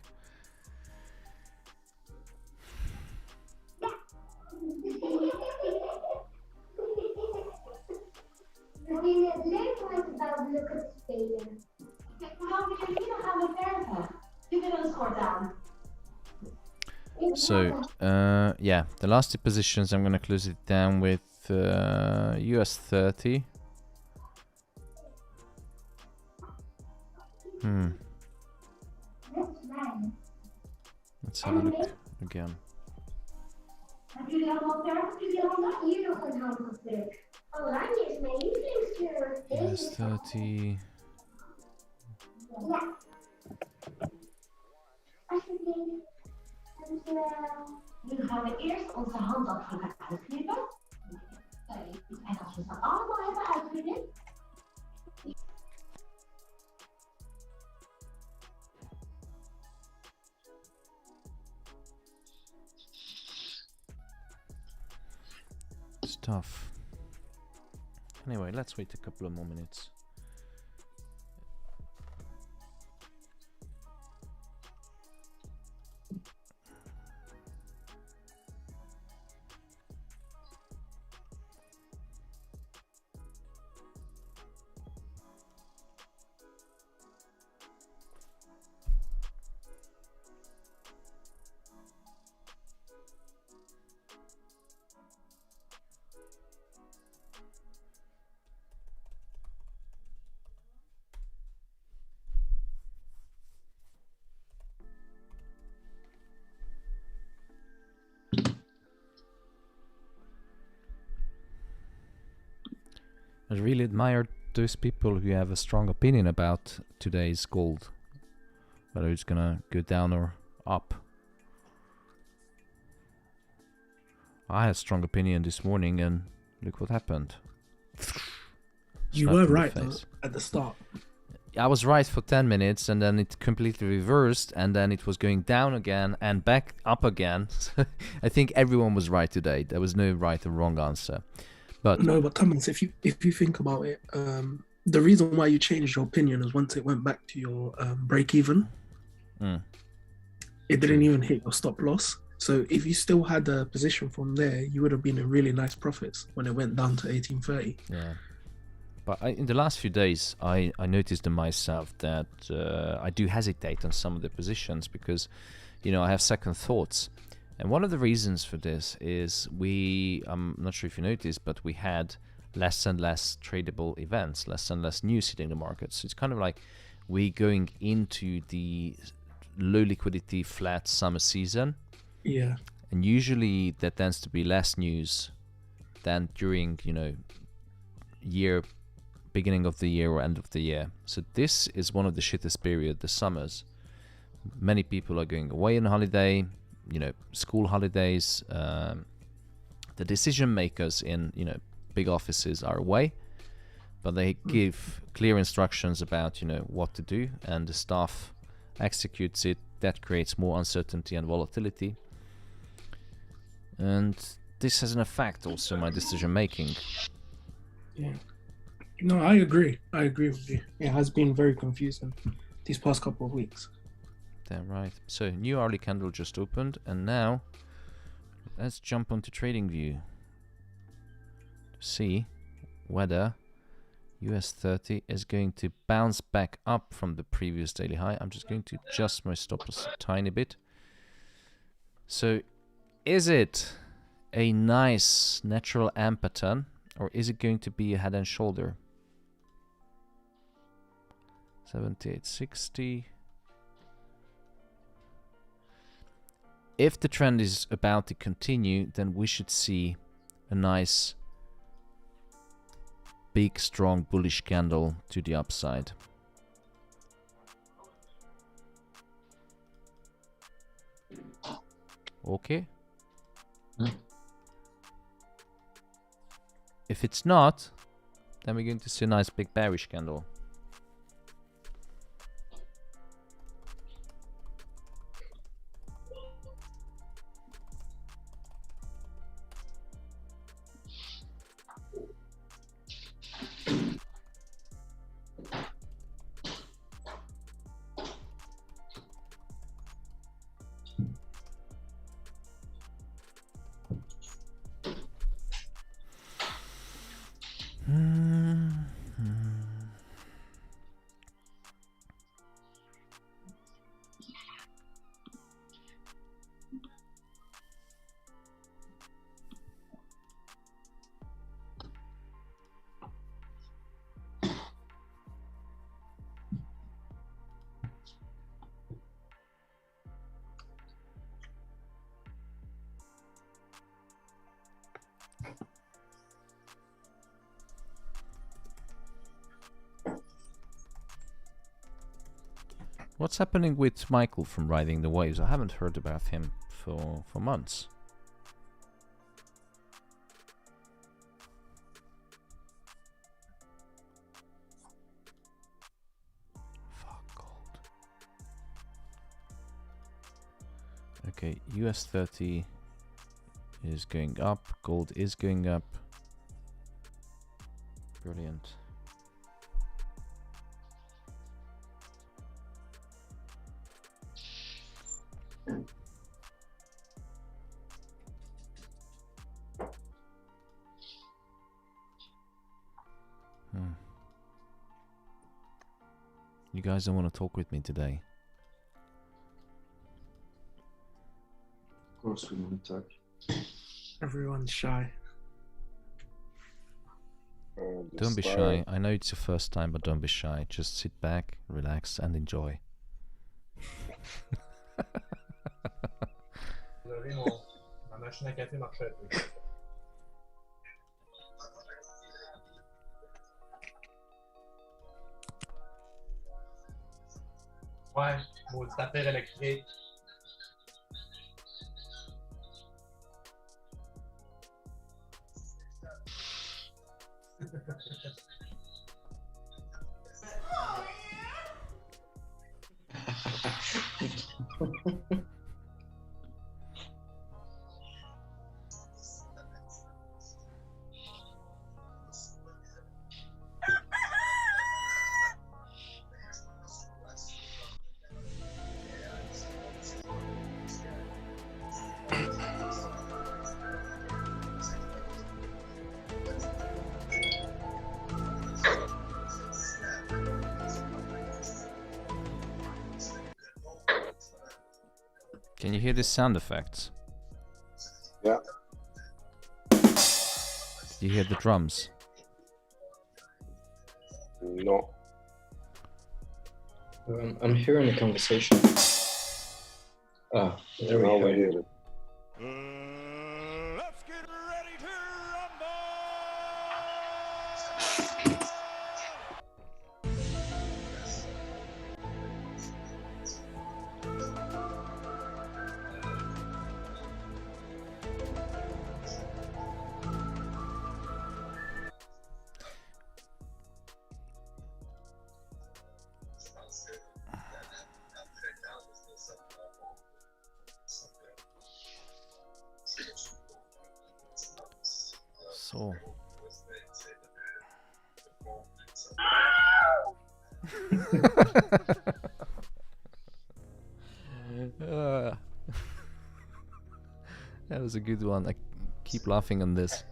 So, yeah, the last two positions, I'm going to close it down with US30. Let's have a look again. US30. Nu gaan we eerst onze handafdrukken uitknippen. En als we ze allemaal hebben uitgeknipt. It's tough. Anyway, let's wait a couple of more minutes. I really admire those people who have a strong opinion about today's gold, whether it's gonna go down or up. I had a strong opinion this morning, and look what happened. You Slapped were in the right though, face. at the start. I was right for 10 minutes, and then it completely reversed, and then it was going down again and back up again. I think everyone was right today. There was no right or wrong answer. But No, but Thomas, if you think about it, the reason why you changed your opinion is once it went back to your break even, it didn't even hit your stop loss. So if you still had a position from there, you would have been in really nice profits when it went down to 1830. yeah. But in the last few days, I noticed in myself that I do hesitate on some of the positions because, you know, I have second thoughts. And one of the reasons for this is I'm not sure if you noticed, but we had less and less tradable events, less and less news hitting the market. So it's kind of like we're going into the low liquidity, flat summer season. Yeah. And usually there tends to be less news than during, you know, beginning of the year or end of the year. So this is one of the shittest period, the summers. Many people are going away on holiday, you know, school holidays. The decision makers in, you know, big offices are away, but they give clear instructions about, you know, what to do, and the staff executes it. That creates more uncertainty and volatility. And this has an effect also on my decision making. Yeah. No, I agree. I agree with you. It has been very confusing these past couple of weeks. Damn right. So new hourly candle just opened, and now let's jump onto TradingView to see whether US 30 is going to bounce back up from the previous daily high. I'm just going to adjust my stop loss a tiny bit. So is it a nice natural amp pattern, or is it going to be a head and shoulder? 78.60. If the trend is about to continue, then we should see a nice big strong bullish candle to the upside. Okay. If it's not, then we're going to see a nice big bearish candle. What's happening with Michael from Riding the Waves? I haven't heard about him for months. Fuck, gold. Okay, US 30 is going up, gold is going up. Brilliant. You guys don't want to talk with me today. Of course we want to talk. Everyone's shy. Don't be shy. I know it's your first time, but don't be shy. Just sit back, relax, and enjoy. Ma machine à café marche plus. Ouais, bon, ta terre électrique. Can you hear the sound effects? Yeah. Do you hear the drums? No. I'm hearing a conversation. Ah, there Now we we go. hear it. So. That was a good one. I keep laughing on this.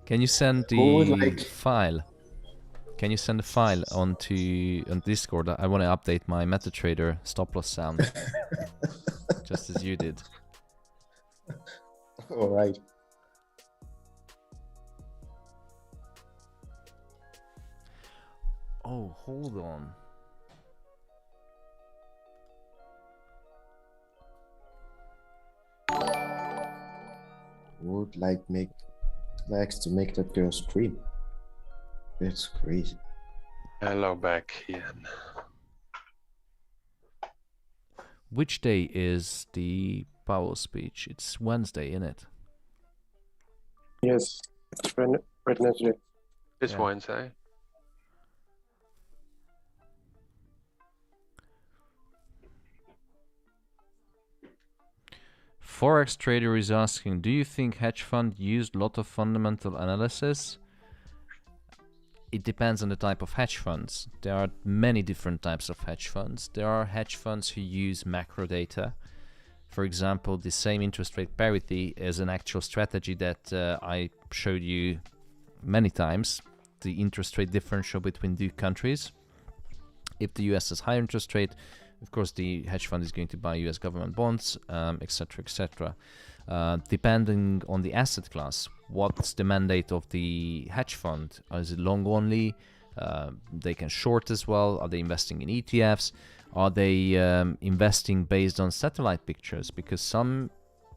Can you send the file? Can you send a file on Discord? I want to update my MetaTrader stop loss sound, just as you did. All right. Oh, hold on. Would likes to make that girl scream. That's crazy. Hello back, Ian. Which day is the Powell speech? It's Wednesday, isn't it? Yes, it's Wednesday. It's Yeah. Wednesday. Forex trader is asking, do you think hedge fund used lot of fundamental analysis? It depends on the type of hedge funds. There are many different types of hedge funds. There are hedge funds who use macro data. For example, the same interest rate parity is an actual strategy that I showed you many times. The interest rate differential between two countries. If the US has higher interest rate, of course the hedge fund is going to buy US government bonds, etc., etc. Depending on the asset class, what's the mandate of the hedge fund? Is it long only? They can short as well. Are they investing in ETFs? Are they investing based on satellite pictures? Because some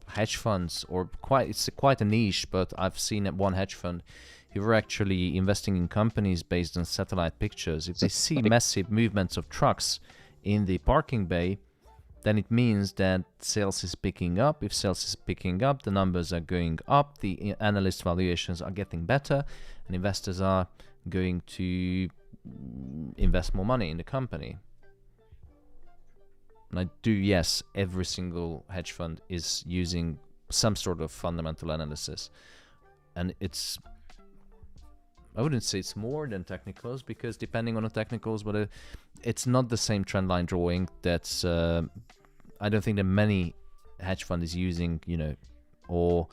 hedge funds, it's quite a niche, but I've seen at one hedge fund who were actually investing in companies based on satellite pictures. If they see massive movements of trucks in the parking bay, then it means that sales is picking up. If sales is picking up, the numbers are going up, the analyst valuations are getting better, and investors are going to invest more money in the company. And yes, every single hedge fund is using some sort of fundamental analysis. And I wouldn't say it's more than technicals, because depending on the technicals, but it's not the same trend line drawing. That's I don't think that many hedge fund is using, or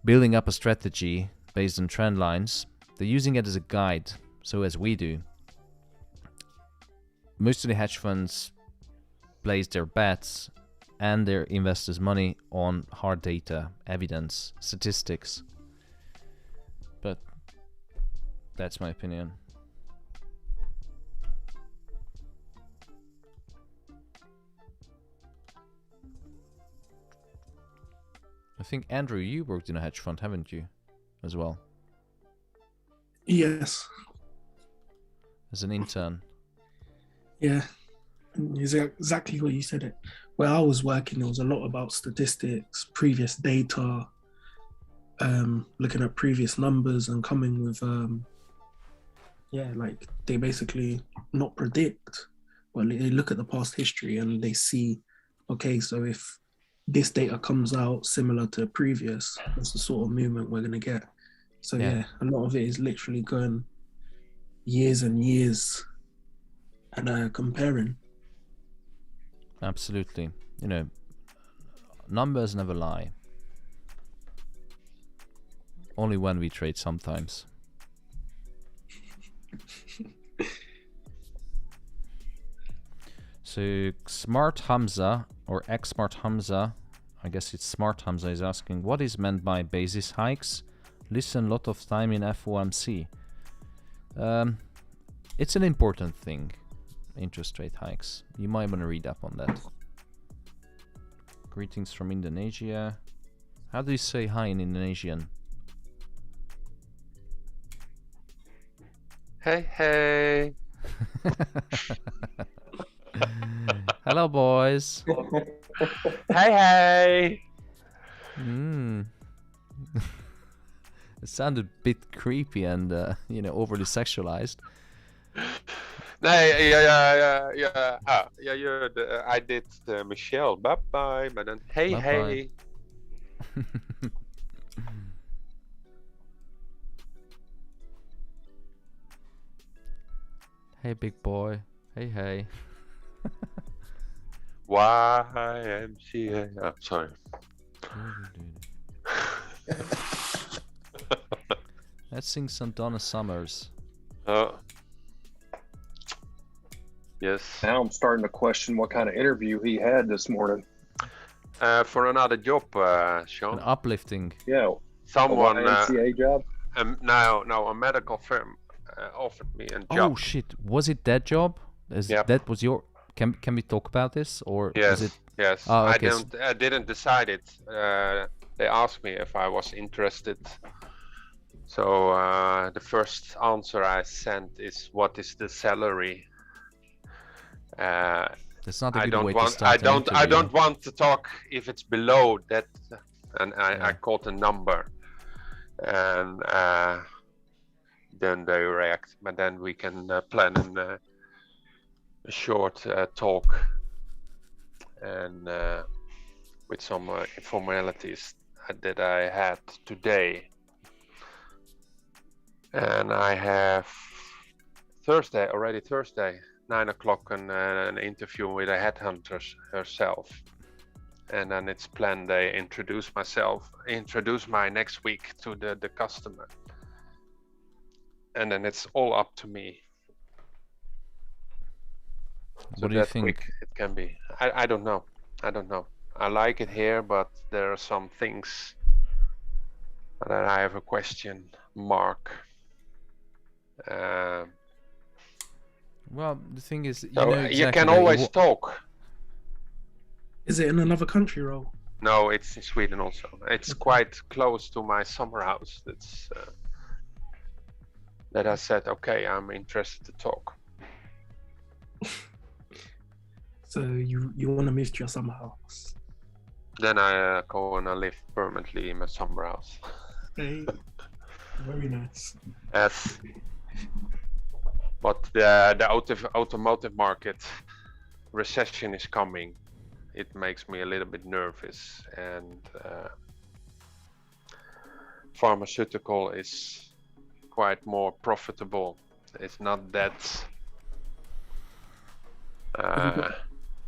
building up a strategy based on trend lines. They're using it as a guide, so as we do. Most of the hedge funds place their bets and their investors' money on hard data, evidence, statistics. But that's my opinion. I think, Andrew, you worked in a hedge fund, haven't you, as well? Yes. as an intern? Yeah, it's exactly what you said. It. Where I was working, it was a lot about statistics, previous data, looking at previous numbers and coming with, like they basically not predict, but they look at the past history and they see, okay, so if this data comes out similar to previous, that's the sort of movement we're going to get. So Yeah. yeah, a lot of it is literally going years and years and comparing. Absolutely. You know, numbers never lie. Only when we trade sometimes. So Smart Hamza or X Smart Hamza, I guess it's Smart Hamza, is asking what is meant by basis hikes. Listen, lot of time in FOMC. It's an important thing. Interest rate hikes. You might want to read up on that. Greetings from Indonesia. How do you say hi in Indonesian? Hey, hey. Hello, boys. Hey, hey. It sounded a bit creepy and overly sexualized. Nee, ja. I did Michelle. Bye bye. Maar dan hey, Bye hey. Hey, big boy. Hey, hey. YMCA. Oh, sorry. Let's sing some Donna Summers. Yes. Now I'm starting to question what kind of interview he had this morning. For another job, Sean. An uplifting. Yeah. Someone. A YMCA job? No, a medical firm offered me a job. Oh shit! Was it that job? That was your? Can we talk about this or? Yes. Was it... Yes. Oh, okay. I didn't decide it. They asked me if I was interested. So the first answer I sent is, "What is the salary?" That's not a good way to start I an interview. don't want to talk if it's below that, and I called a number, and then they react. But then we can plan a short talk, and with some informalities that I had today. And I have already Thursday, 9 o'clock, an interview with a headhunter herself. And then it's planned they introduce my next week to the customer. And then it's all up to me. What do you think? Quick it can be. I don't know. I like it here, but there are some things that I have a question mark. Well, the thing is, you can always talk. Is it in another country, Ro? No, it's in Sweden also. It's quite close to my summer house. That's that I said, okay, I'm interested to talk. So you want to move to your summer house? Then I go and I live permanently in my summer house. Hey, very nice. Yes. But the automotive market recession is coming. It makes me a little bit nervous, and pharmaceutical is quite more profitable. It's not that.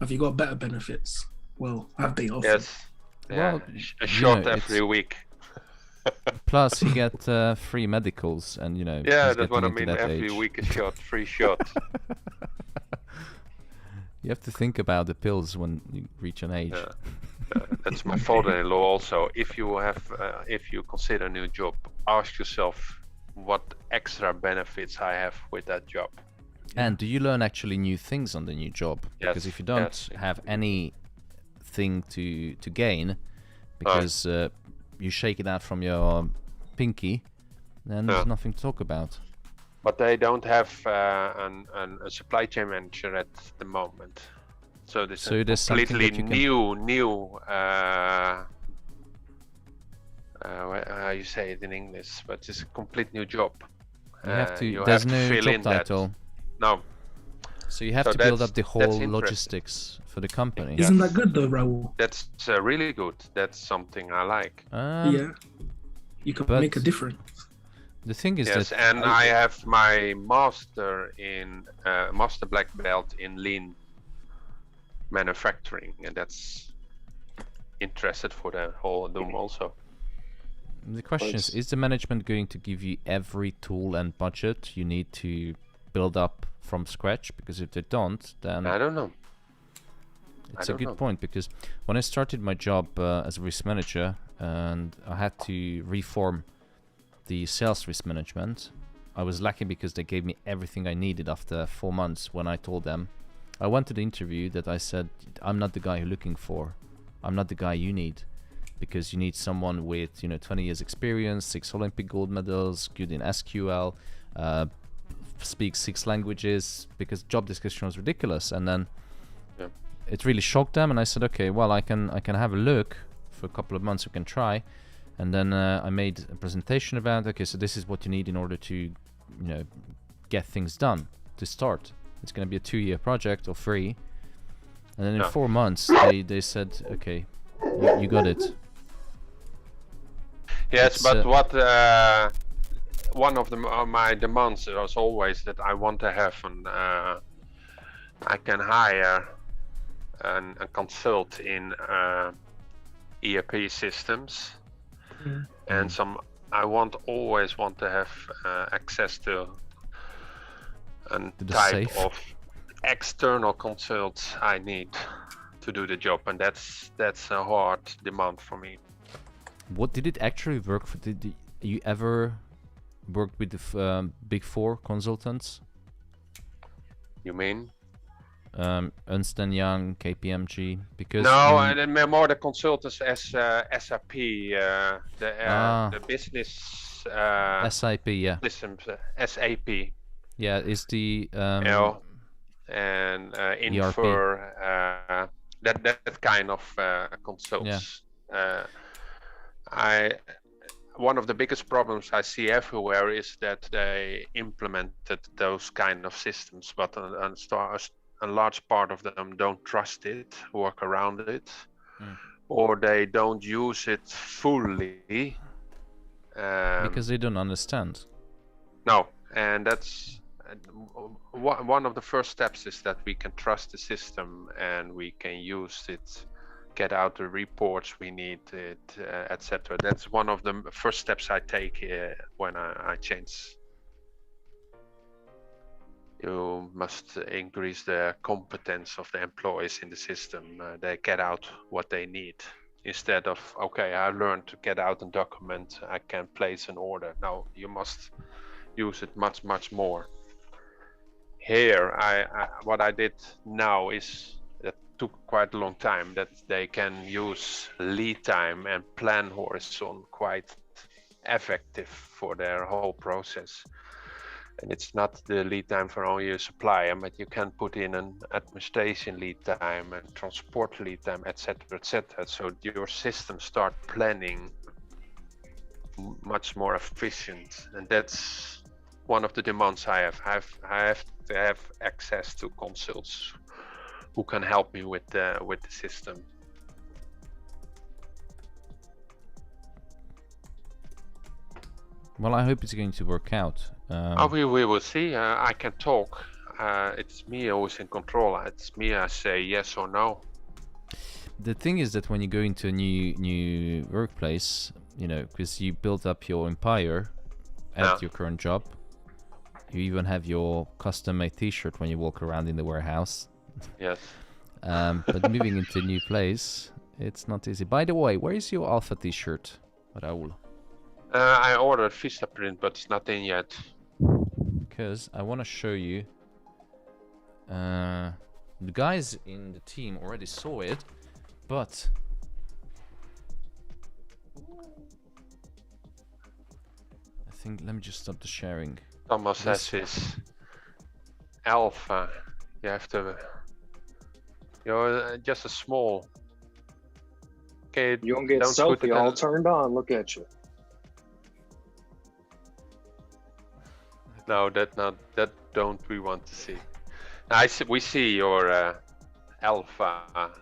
Have you got better benefits? Well, have they offered? Yes. Well, a shot every week. Plus, you get free medicals, and Yeah, that's what I mean. Every week a shot, free shot. You have to think about the pills when you reach an age. That's my father-in-law also. If you consider a new job, ask yourself what extra benefits I have with that job. And do you learn actually new things on the new job? Yes, Because if you don't have anything to gain, because you shake it out from your pinky, then there's nothing to talk about. but they don't have a supply chain manager at the moment. So this is there's something completely that you can... new. How you say it in English? But it's a complete new job. You have to. You There's have to no fill job in title. That. No. So you have So to build that's- up the that's whole interesting. logistics for the company. Isn't that good though, Raul? That's really good. That's something I like. Yeah, you can make a difference. The thing is Yes, that and I have my master in master black belt in lean manufacturing, and that's interested for the whole Doom also. the question is the management going to give you every tool and budget you need to build up from scratch? Because if they don't, then I don't know. It's a good point, because when I started my job as a risk manager and I had to reform the sales risk management, I was lucky because they gave me everything I needed after 4 months. When I told them, I went to the interview that I said, I'm not the guy you're looking for. I'm not the guy you need, because you need someone with 20 years experience, 6 Olympic gold medals, good in SQL, speaks 6 languages, because job description was ridiculous. And then it really shocked them, and I said, okay, well, I can have a look for a couple of months. We can try. And then I made a presentation about, okay, so this is what you need in order to get things done to start. It's going to be a 2-year project or 3, and then in 4 months they said, okay, you got it. Yes, It's, but what one of my demands was always that I want to have I can hire a consult in ERP systems, and I always want to have access to a type of external consults I need to do the job, and that's a hard demand for me. What did it actually work for? Did you ever work with the big 4 consultants? You mean? Ernst & Young, KPMG, because no, and more the consultants as SAP, the business SAP, yeah, systems, SAP. Yeah, is the and Infor, that kind of consults. Yeah. One of the biggest problems I see everywhere is that they implemented those kind of systems, but a large part of them don't trust it, work around it, or they don't use it fully. Because they don't understand. No, and that's one of the first steps, is that we can trust the system and we can use it, get out the reports we need, etc. That's one of the first steps I take when I change. You must increase the competence of the employees in the system. They get out what they need, instead of, okay, I learned to get out a document, I can place an order. No, you must use it much more. Here, what I did now is, that took quite a long time, that they can use lead time and plan horizon quite effective for their whole process. And it's not the lead time for only a supplier, but you can put in an administration lead time and transport lead time, etc., etc. So your system start planning much more efficient, and that's one of the demands I have. I have to have access to consults who can help me with the system. Well, I hope it's going to work out. We will see. I can talk. It's me who is in control. It's me. I say yes or no. The thing is that when you go into a new workplace, because you build up your empire at your current job, you even have your custom-made T-shirt when you walk around in the warehouse. Yes. But moving into a new place, it's not easy. By the way, where is your Alpha T-shirt, Raul? I ordered Vista print, but it's not in yet. Because I want to show you. The guys in the team already saw it, but I think, let me just stop the sharing. Thomas has his alpha. You have to, just a small. Okay, You don't get put selfie it all in- turned on. Look at you. No, that don't we want to see. We see your alpha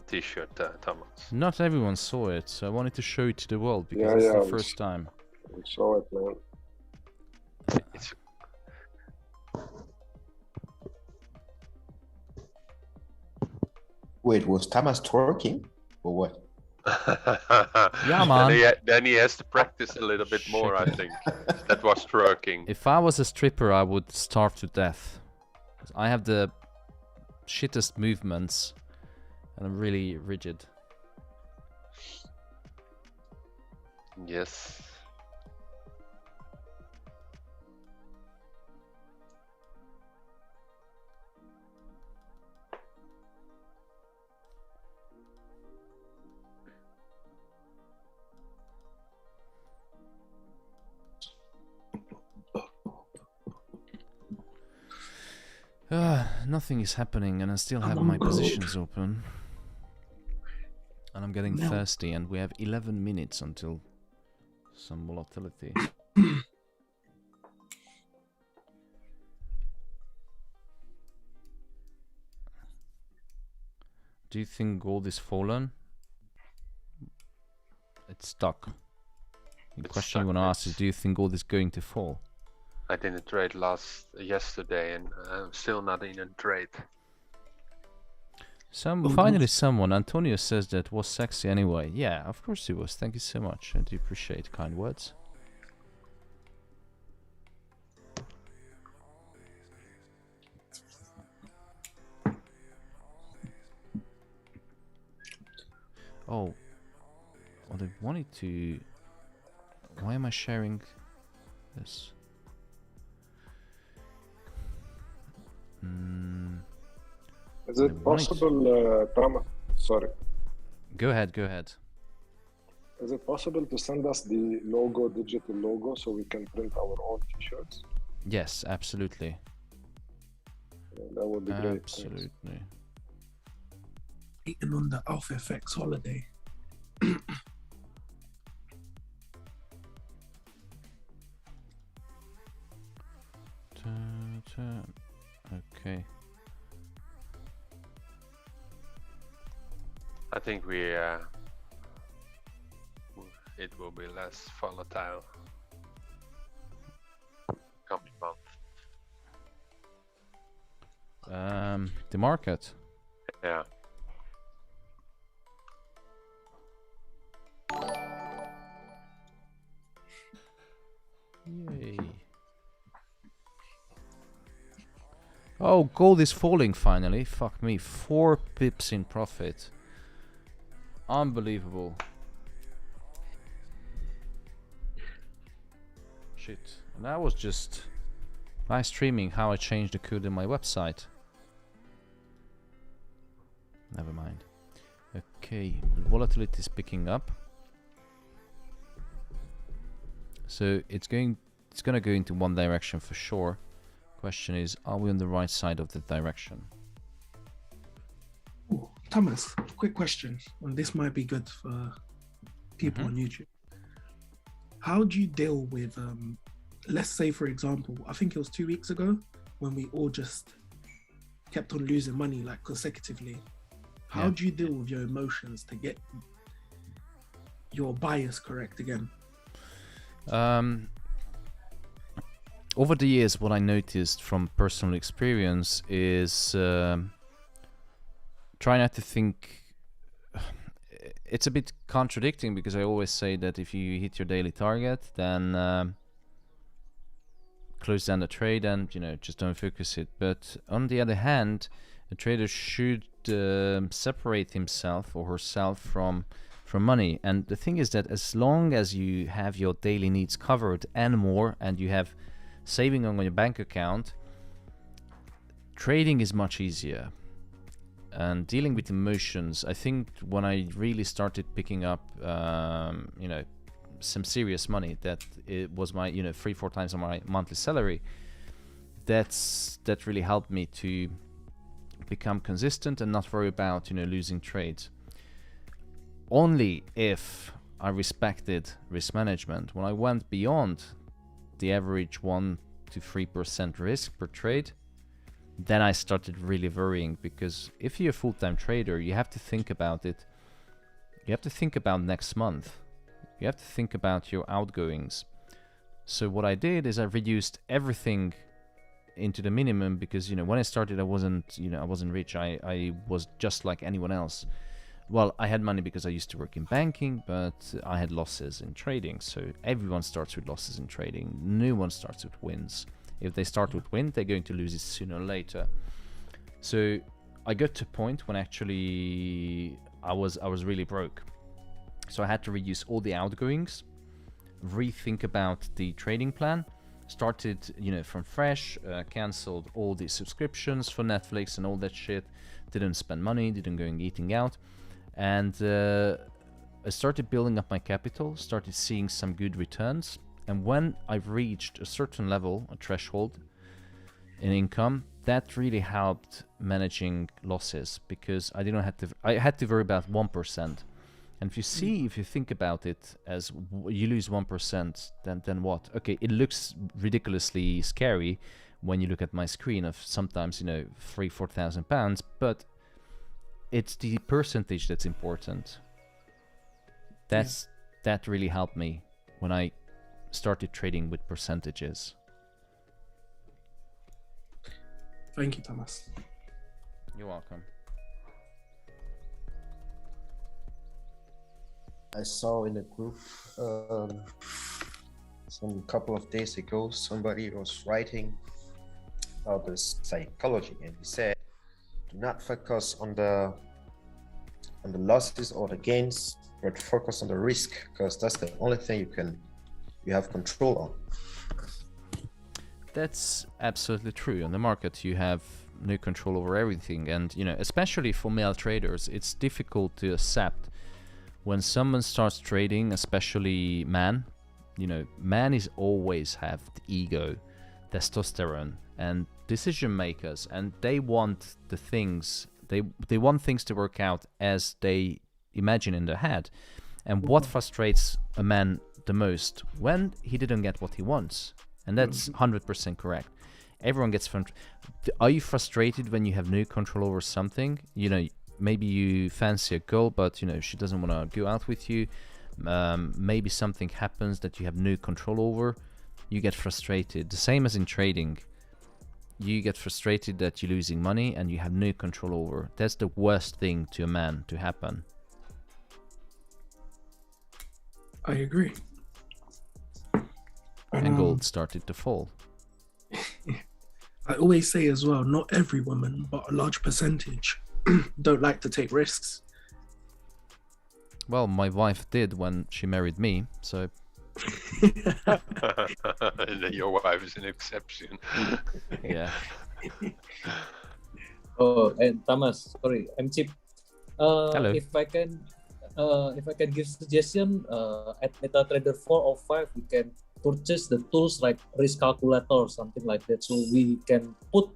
T-shirt, Thomas. Not everyone saw it, so I wanted to show it to the world because Yeah, it's yeah, the we first time. We saw it, man. It's Wait, was Thomas twerking or what? Yeah, man. Then he has to practice a little bit more, I think. That was twerking. If I was a stripper, I would starve to death. 'Cause I have the shittest movements, and I'm really rigid. Yes. Nothing is happening, and I still have my positions open. And I'm getting thirsty, and we have 11 minutes until some volatility. Do you think gold is fallen? It's stuck. The question you want to ask is, do you think gold is going to fall? I didn't trade yesterday, and I'm still not in a trade. Finally someone, Antonio says that was sexy anyway. Yeah, of course it was. Thank you so much. I do appreciate kind words. Oh, they wanted to... Why am I sharing this? Is it possible, Thomas? Sorry. Go ahead, go ahead. Is it possible to send us the logo, digital logo, so we can print our own T-shirts? Yes, absolutely. Yeah, that would be great. Absolutely. Eating on the Alpha FX holiday. Okay. I think it will be less volatile coming month. The market. Yeah. Yay. Oh, gold is falling finally. Fuck me. 4 pips in profit. Unbelievable. Shit. And that was just live streaming how I changed the code in my website. Never mind. Okay, volatility is picking up. So it's gonna go into one direction for sure. Question is, are we on the right side of the direction? Ooh, Thomas, quick question, and this might be good for people on YouTube. How do you deal with, let's say for example, I think it was 2 weeks ago when we all just kept on losing money like consecutively. How do you deal with your emotions to get your bias correct again? Over the years, what I noticed from personal experience is try not to think. It's a bit contradicting because I always say that if you hit your daily target, then close down the trade and just don't focus it. But on the other hand, a trader should separate himself or herself from money. And the thing is that as long as you have your daily needs covered and more, and you have saving on your bank account, trading is much easier. And dealing with emotions, I think when I really started picking up, some serious money, that it was my 3-4 times of my monthly salary, that really helped me to become consistent and not worry about losing trades. Only if I respected risk management, when I went beyond the average 1 to 3% risk per trade, then I started really worrying, because if you're a full-time trader, you have to think about it. You have to think about next month. You have to think about your outgoings. So what I did is I reduced everything into the minimum, because when I started, I wasn't rich. I was just like anyone else. Well, I had money because I used to work in banking, but I had losses in trading. So everyone starts with losses in trading. No one starts with wins. If they start with win, they're going to lose it sooner or later. So I got to a point when actually I was really broke. So I had to reduce all the outgoings, rethink about the trading plan, started from fresh, cancelled all the subscriptions for Netflix and all that shit, didn't spend money, didn't go and eating out, and I started building up my capital, started seeing some good returns. And when I've reached a certain level, a threshold in income, that really helped managing losses, because I had to worry about 1%. And if you think about it as you lose 1%, then what? Okay, it looks ridiculously scary when you look at my screen of sometimes 3,000-4,000 pounds, but it's the percentage that's important. That really helped me when I started trading with percentages. Thank you, Thomas. You're welcome. I saw in a group some couple of days ago, somebody was writing about the psychology, and he said, do not focus on the losses or the gains, but focus on the risk, because that's the only thing you have control on. That's absolutely true. On the market, you have no control over everything, and especially for male traders, it's difficult to accept when someone starts trading, especially man. Man is always have the ego, testosterone, and decision makers, and they want the things they want things to work out as they imagine in their head. And what frustrates a man the most? When he didn't get what he wants. And that's 100% correct. Everyone gets Are you frustrated when you have no control over something? Maybe you fancy a girl, but she doesn't want to go out with you. Maybe something happens that you have no control over. You get frustrated. The same as in trading. You get frustrated that you're losing money and you have no control over. That's the worst thing to a man to happen. I agree. And gold started to fall. I always say as well, not every woman, but a large percentage don't like to take risks. Well, my wife did when she married me, so... Your wife is an exception. Yeah. Oh, and Thomas, sorry, I'm Chip. Hello. If I can give suggestion, at MetaTrader 4 or 5, we can purchase the tools like risk calculator or something like that, so we can put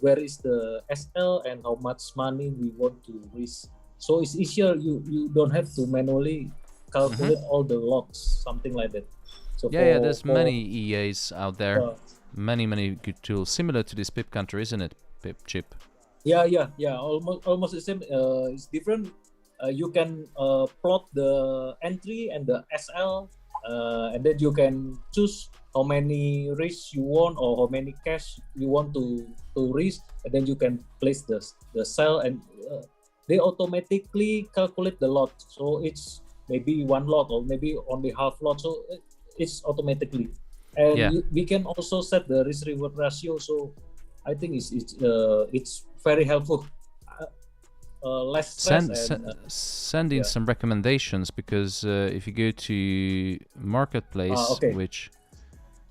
where is the SL and how much money we want to risk. So it's easier. You don't have to manually calculate all the logs, something like that. So yeah, there's many EAs out there, many good tools similar to this Pip Counter, isn't it, Chip? Yeah, almost the same. It's different. You can plot the entry and the SL, and then you can choose how many risks you want or how many cash you want to risk, and then you can place the sell, and they automatically calculate the lot. So it's maybe one lot or maybe only half lot. So it's automatically, and we can also set the risk reward ratio. So I think it's very helpful. Less stress. Send in some recommendations, because if you go to Marketplace, which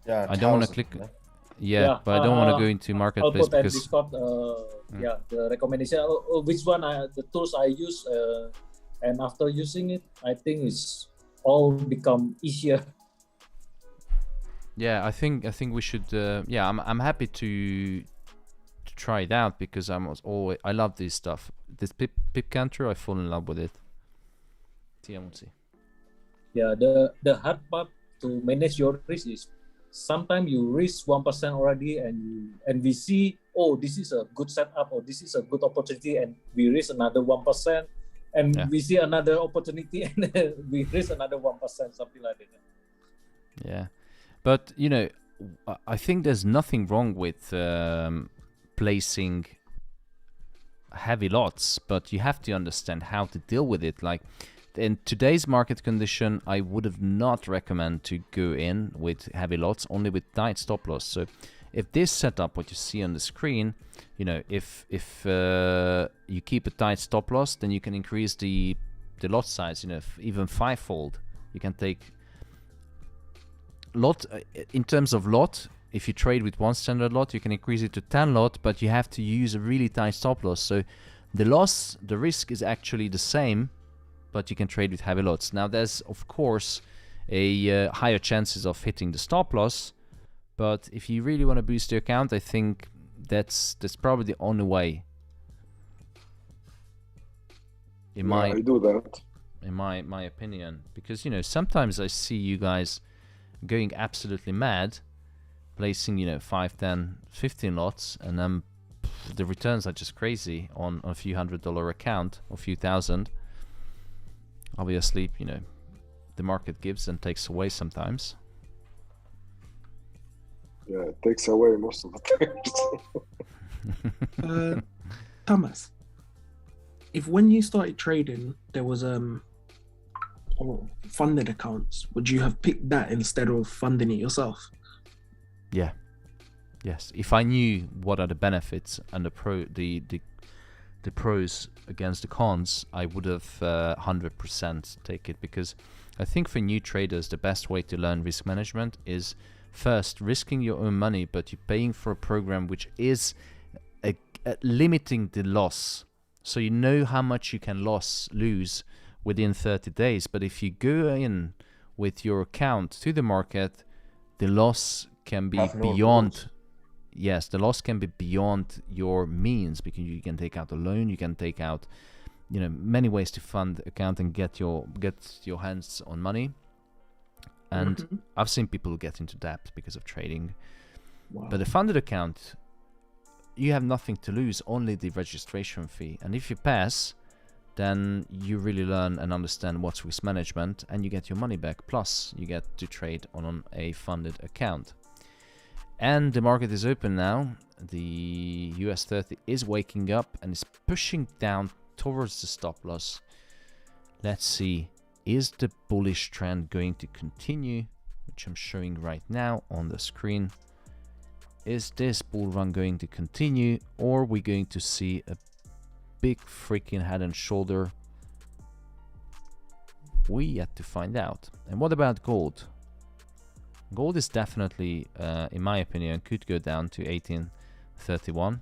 I don't want to click. But I don't want to go into Marketplace I'll put because Discord, the recommendation, which one the tools I use, and after using it, I think it's all become easier. Yeah, I think we should. Yeah, I'm happy to try it out because I love this stuff. This pip counter, I fall in love with it. Yeah, the hard part to manage your risk is sometimes you risk 1% already, and we see, oh, this is a good setup, or this is a good opportunity, and we risk another 1%, and we see another opportunity, and then we risk another 1%, something like that. Yeah, but you know, I think there's nothing wrong with placing heavy lots, but you have to understand how to deal with it. Like in today's market condition, I would have not recommend to go in with heavy lots, only with tight stop loss. So if this setup, what you see on the screen, you know, if you keep a tight stop loss, then you can increase the lot size, you know, even fivefold. You can take lot in terms of lot. If you trade with one standard lot, you can increase it to 10 lot, but you have to use a really tight stop loss. So the risk is actually the same, but you can trade with heavy lots. Now there's of course a higher chances of hitting the stop loss, but if you really want to boost your account, I think that's probably the only way. I do that. In my opinion, because you know, sometimes I see you guys going absolutely mad, placing, you know, 5, 10, 15 lots, and then the returns are just crazy on a few $100 account or a few thousand. Obviously, you know, the market gives and takes away sometimes. Yeah, it takes away most of the time. Thomas, if when you started trading there was funded accounts, would you have picked that instead of funding it yourself? Yeah. Yes. If I knew what are the benefits and the pros against the cons, I would have 100% take it, because I think for new traders the best way to learn risk management is first risking your own money, but you're paying for a program which is limiting the loss, so you know how much you can lose within 30 days. But if you go in with your account to the market, the loss can be beyond. Yes, the loss can be beyond your means, because you can take out a loan, you can take out, you know, many ways to fund the account and get your hands on money. And I've seen people get into debt because of trading. Wow. But the funded account, you have nothing to lose, only the registration fee. And if you pass, then you really learn and understand what's risk management, and you get your money back. Plus, you get to trade on a funded account. And the market is open now. The US 30 is waking up and is pushing down towards the stop loss. Let's see, is the bullish trend going to continue, which I'm showing right now on the screen? Is this bull run going to continue, or are we going to see a big freaking head and shoulder? We yet to find out. And what about gold? Gold is definitely, in my opinion, could go down to 1831,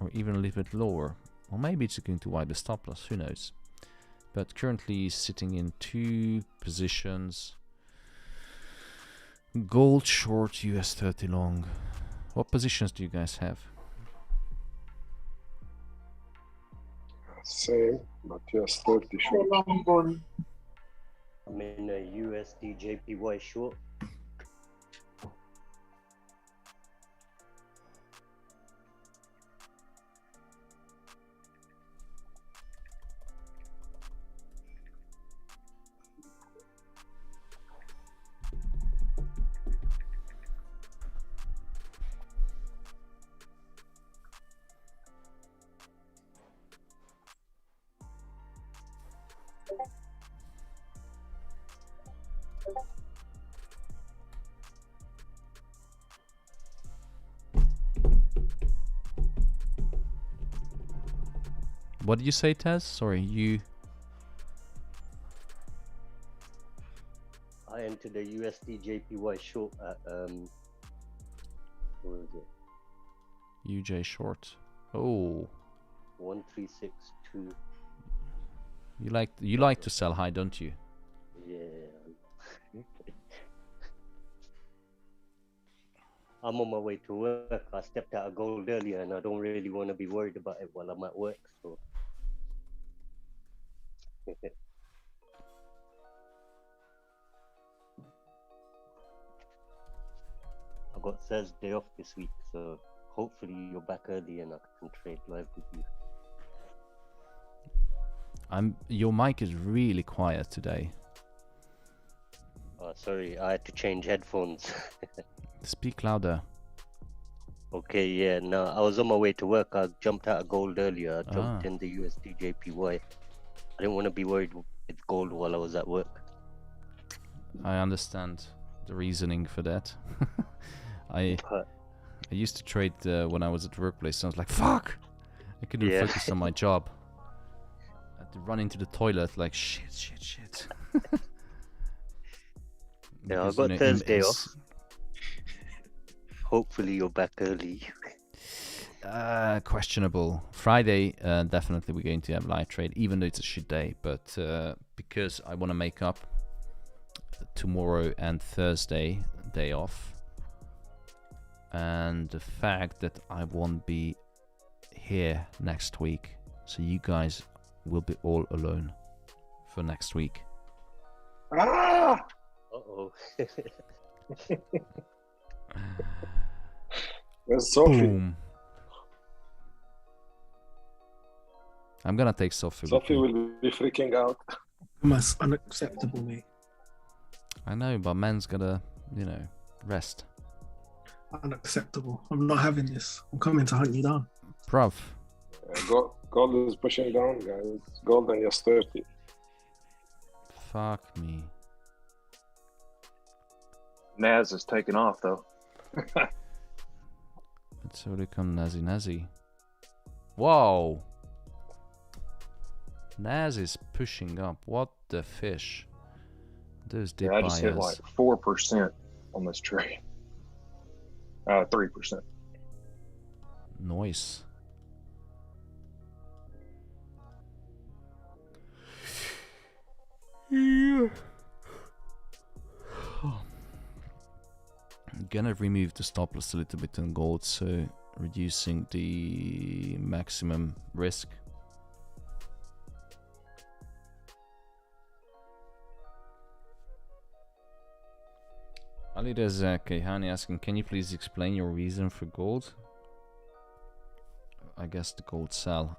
or even a little bit lower, or maybe it's going to wipe the stop loss, who knows. But currently sitting in 2 positions. Gold short, US 30 long. What positions do you guys have? Same, but US 30 short. I'm in a USD JPY short. What did you say, Taz? Sorry, you... I entered a USD JPY short at what is it? UJ short. Oh. 1362. You like to sell high, don't you? Yeah. I'm on my way to work. I stepped out of gold earlier, and I don't really want to be worried about it while I'm at work. So. I got Thursday off this week, so hopefully you're back early and I can trade live with you. Your mic is really quiet today. Oh, sorry, I had to change headphones. Speak louder. Okay, yeah, no, I was on my way to work. I jumped out of gold earlier. I jumped Ah. in the USD JPY. I didn't want to be worried with gold while I was at work. I understand the reasoning for that. I used to trade when I was at the workplace, and I was like, fuck! I couldn't focus on my job. I had to run into the toilet like, shit. Yeah, I Because, got Thursday off. Hopefully you're back early. Questionable. Friday, definitely we're going to have live trade, even though it's a shit day. But because I want to make up tomorrow and Thursday day off, and the fact that I won't be here next week, so you guys will be all alone for next week. Ah! Uh-oh. There's Sophie. Boom. I'm gonna take Sophie. Sophie will be freaking out. That's unacceptable, mate. I know, but man's gotta, rest. Unacceptable. I'm not having this. I'm coming to hunt you down. Bruv. Gold is pushing down, guys. Gold and yes 30. Fuck me. Naz is taking off though. Let's look on Nazi. Whoa! Naz is pushing up. What the fish? Those dip I just hit like 4% on this trade. 3%. Nice. Yeah. I'm gonna remove the stop loss a little bit on gold, so reducing the maximum risk. Ali Kayhani asking, can you please explain your reason for gold? I guess the gold sell.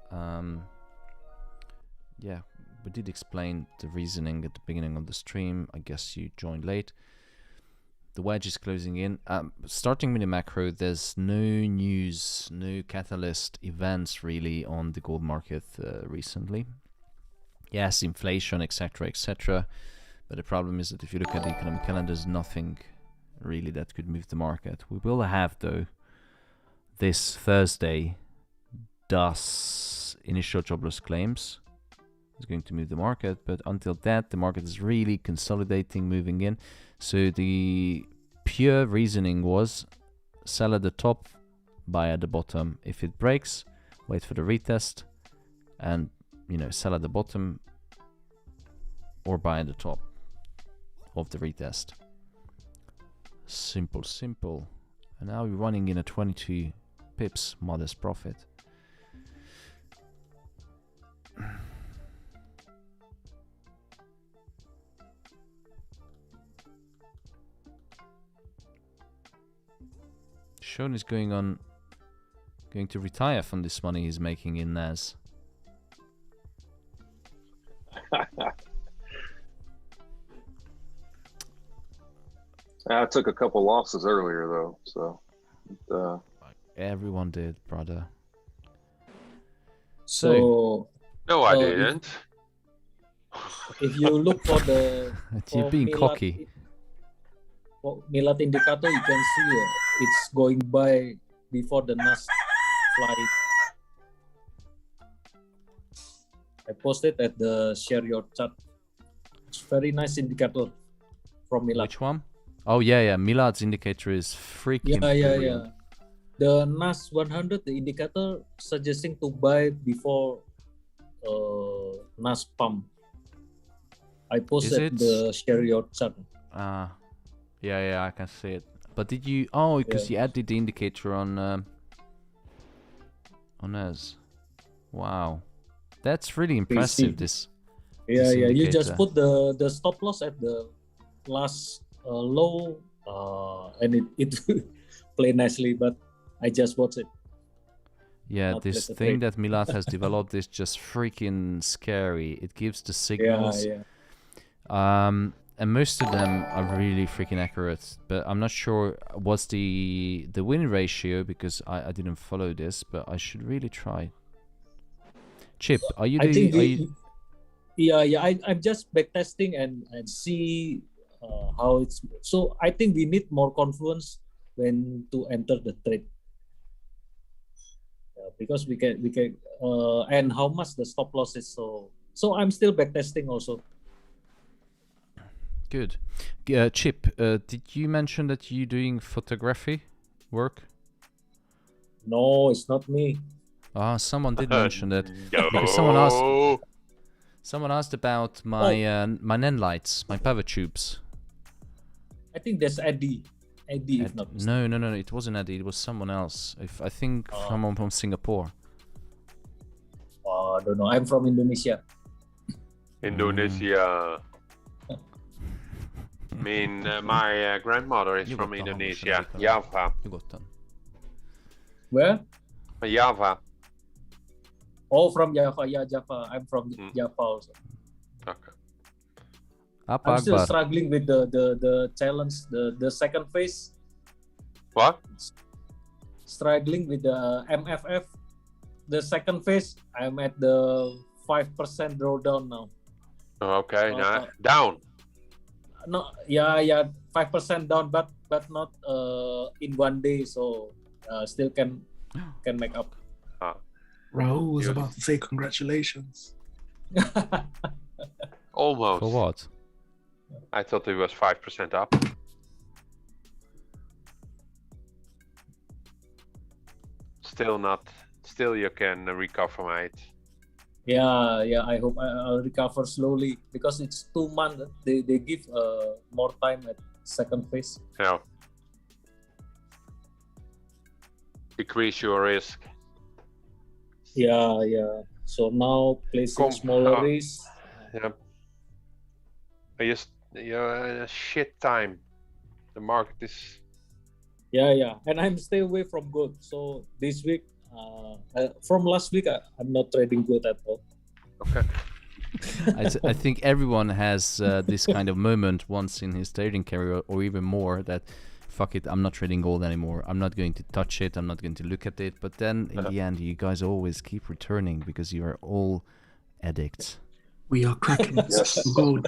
Yeah, we did explain the reasoning at the beginning of the stream. I guess you joined late. The wedge is closing in. Starting with the macro, there's no news, no catalyst events really on the gold market recently. Yes, inflation, etc., etc. But the problem is that if you look at the economic calendar, there's nothing really that could move the market. We will have, though, this Thursday, DAS initial jobless claims is going to move the market, but until that, the market is really consolidating, moving in. So the pure reasoning was sell at the top, buy at the bottom. If it breaks, wait for the retest, and sell at the bottom or buy at the top of the retest. Simple. And now we're running in a 22 pips modest profit. Sean is going to retire from this money he's making in NAS. I took a couple losses earlier though, so everyone did, brother. So no, I didn't. If you look for the you're being cocky. For Milat indicator, you can see it's going by before the NAS fly. I posted at the share your chart. It's very nice indicator from Milat. Which one? Oh yeah. Milad's indicator is freaking brilliant. Yeah. The NAS 100, the indicator suggesting to buy before NAS pump. I posted the share your chart. Yeah, I can see it. But did you? Oh, because you added the indicator on ES. Wow, that's really impressive. This. Yeah, this yeah. You just indicator. put the stop loss at the last low, and it play nicely. But I just watch it. Yeah, Not this let it thing play. that Milad has developed is just freaking scary. It gives the signals. And most of them are really freaking accurate. But I'm not sure what's the win ratio, because I didn't follow this, but I should really try. Chip, are you I doing? think I'm just backtesting and see how it's. So I think we need more confidence when to enter the trade. Because we can and how much the stop loss is. So I'm still backtesting also. Good. Chip, did you mention that you're doing photography work? No, it's not me. Ah, someone did mention that. No. Because someone asked about my my NAND lights, my power tubes. I think that's Eddie. Eddie, if not mistaken. No, it wasn't Eddie, it was someone else. I think someone from Singapore. I don't know. I'm from Indonesia. Indonesia. I mean, my grandmother is from Indonesia, Java. Where? Java. Oh, from Java. Yeah, Java. I'm from Java also. Okay. I'm still struggling with the challenge, the second phase. What? Struggling with the MFF. The second phase, I'm at the 5% drawdown now. Okay, now down. No, yeah, 5% down, but not in one day, so still can make up. Raul was about to say congratulations. Almost. For what? I thought it was 5% up. Still not. Still, you can recover, mate. Yeah. I hope I'll recover slowly because it's 2 months. They give more time at second phase. Yeah. Decrease your risk. Yeah. So now placing smaller risk. Yeah. You're in a shit time. The market is. Yeah, and I'm stay away from gold. So this week, from last week, I'm not trading gold at all. Okay. I think everyone has this kind of moment once in his trading career, or even more, that fuck it, I'm not trading gold anymore. I'm not going to touch it. I'm not going to look at it. But then in the end, you guys always keep returning because you are all addicts. We are cracking gold.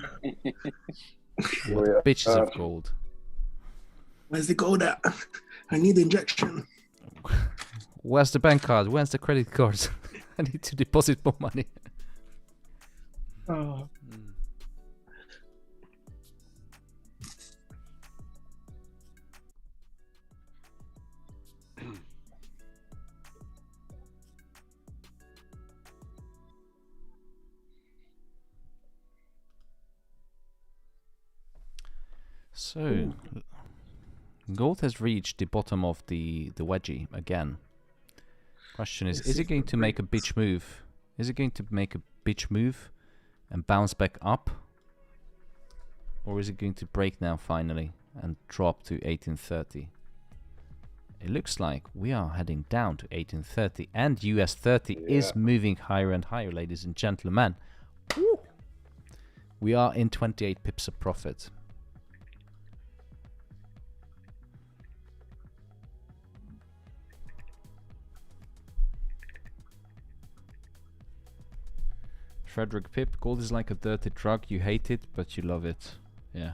What bitches of gold. Where's the gold at? I need the injection. Where's the bank card? Where's the credit card? I need to deposit more money. So, gold has reached the bottom of the wedgie again. Question is it going to make a bitch move? Is it going to make a bitch move and bounce back up? Or is it going to break now finally and drop to 1830? It looks like we are heading down to 1830, and US 30 is moving higher and higher, ladies and gentlemen. Woo! We are in 28 pips of profit. Frederick Pip, gold is like a dirty drug. You hate it, but you love it. Yeah.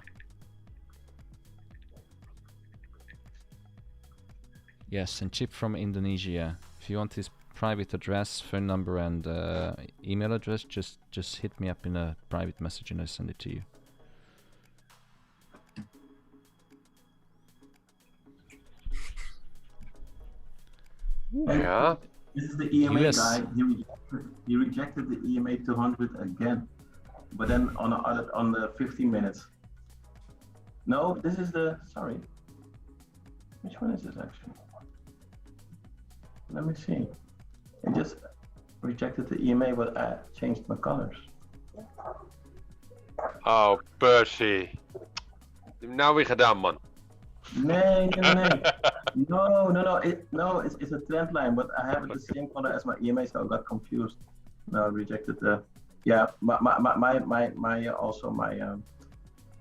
Yes, and Chip from Indonesia. If you want his private address, phone number, and email address, just hit me up in a private message and I'll send it to you. Yeah. This is the EMA US. guy. He rejected the EMA 200 again, but then on the 15 minutes. No, this is the sorry. Which one is this actually? Let me see. I just rejected the EMA, but I changed my colors. Oh, Percy. Nou weer gedaan, man. Nee. No, it's a trend line, but I have it the same color as my EMA, so I got confused. No, I rejected the. Yeah, my also my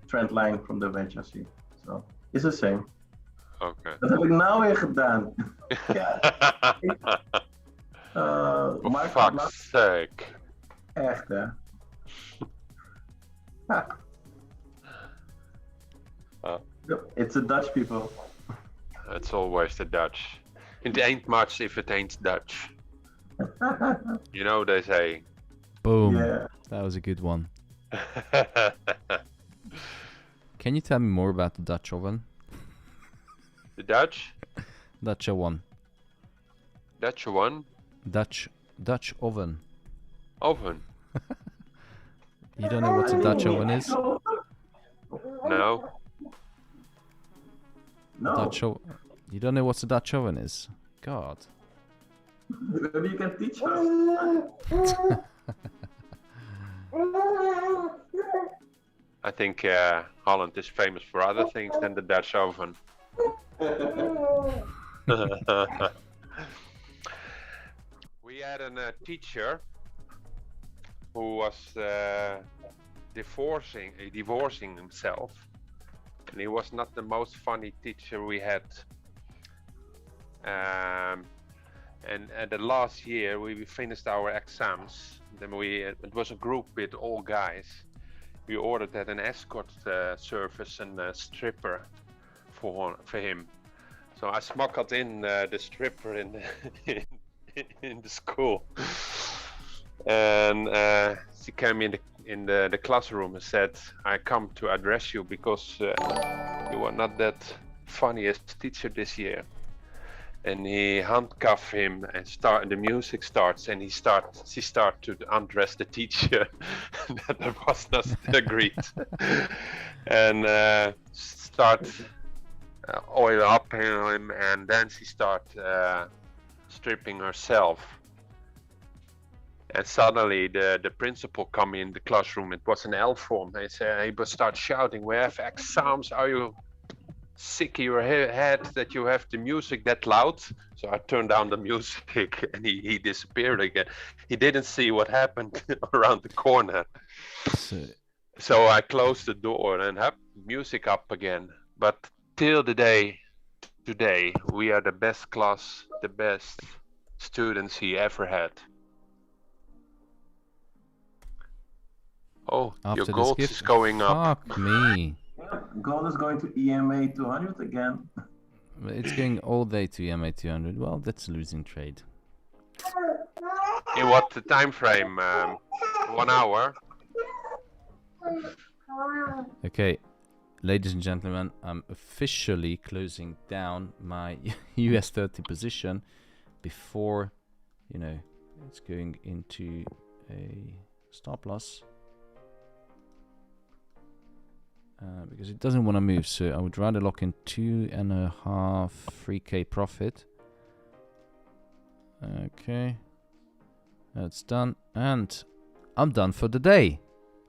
trend line from the wedge, I see. So it's the same. Okay. Dat heb ik nou weer gedaan. For fuck's sake. Echt, hè? It's the Dutch people. It's always the Dutch. It ain't much if it ain't Dutch. You know they say. Boom. Yeah. That was a good one. Can you tell me more about the Dutch oven? The Dutch? Dutch oven. Dutch one? Dutch oven. Oven? You don't know what a Dutch oven is? No. No. You don't know what a Dutch oven is? God. Maybe you can teach us. I think Holland is famous for other things than the Dutch oven. We had a teacher who was divorcing himself, and he was not the most funny teacher we had. And the last year we finished our exams. Then it was a group with all guys. We ordered at an escort service and a stripper for him. So I smuggled in the stripper in the school, and she came in the classroom and said, "I come to address you because you are not that funniest teacher this year." And he handcuffed him, and the music starts, and she starts to undress the teacher. That was not agreed. And start oil up him, and then she start stripping herself. And suddenly the principal come in the classroom. It was an L form. He would start shouting, "We have exams. Are you sick in your head that you have the music that loud?" So I turned down the music, and he disappeared again. He didn't see what happened around the corner. So I closed the door and have music up again. But till today, we are the best class, the best students he ever had. Oh, After your gold this is going up. Fuck me. Gold is going to EMA 200 again. It's going all day to EMA 200. Well, that's a losing trade. In what time frame? 1 hour? Okay, ladies and gentlemen, I'm officially closing down my US 30 position before, it's going into a stop loss. Because it doesn't want to move, so I would rather lock in 2.5 3K profit. Okay, that's done, and I'm done for the day.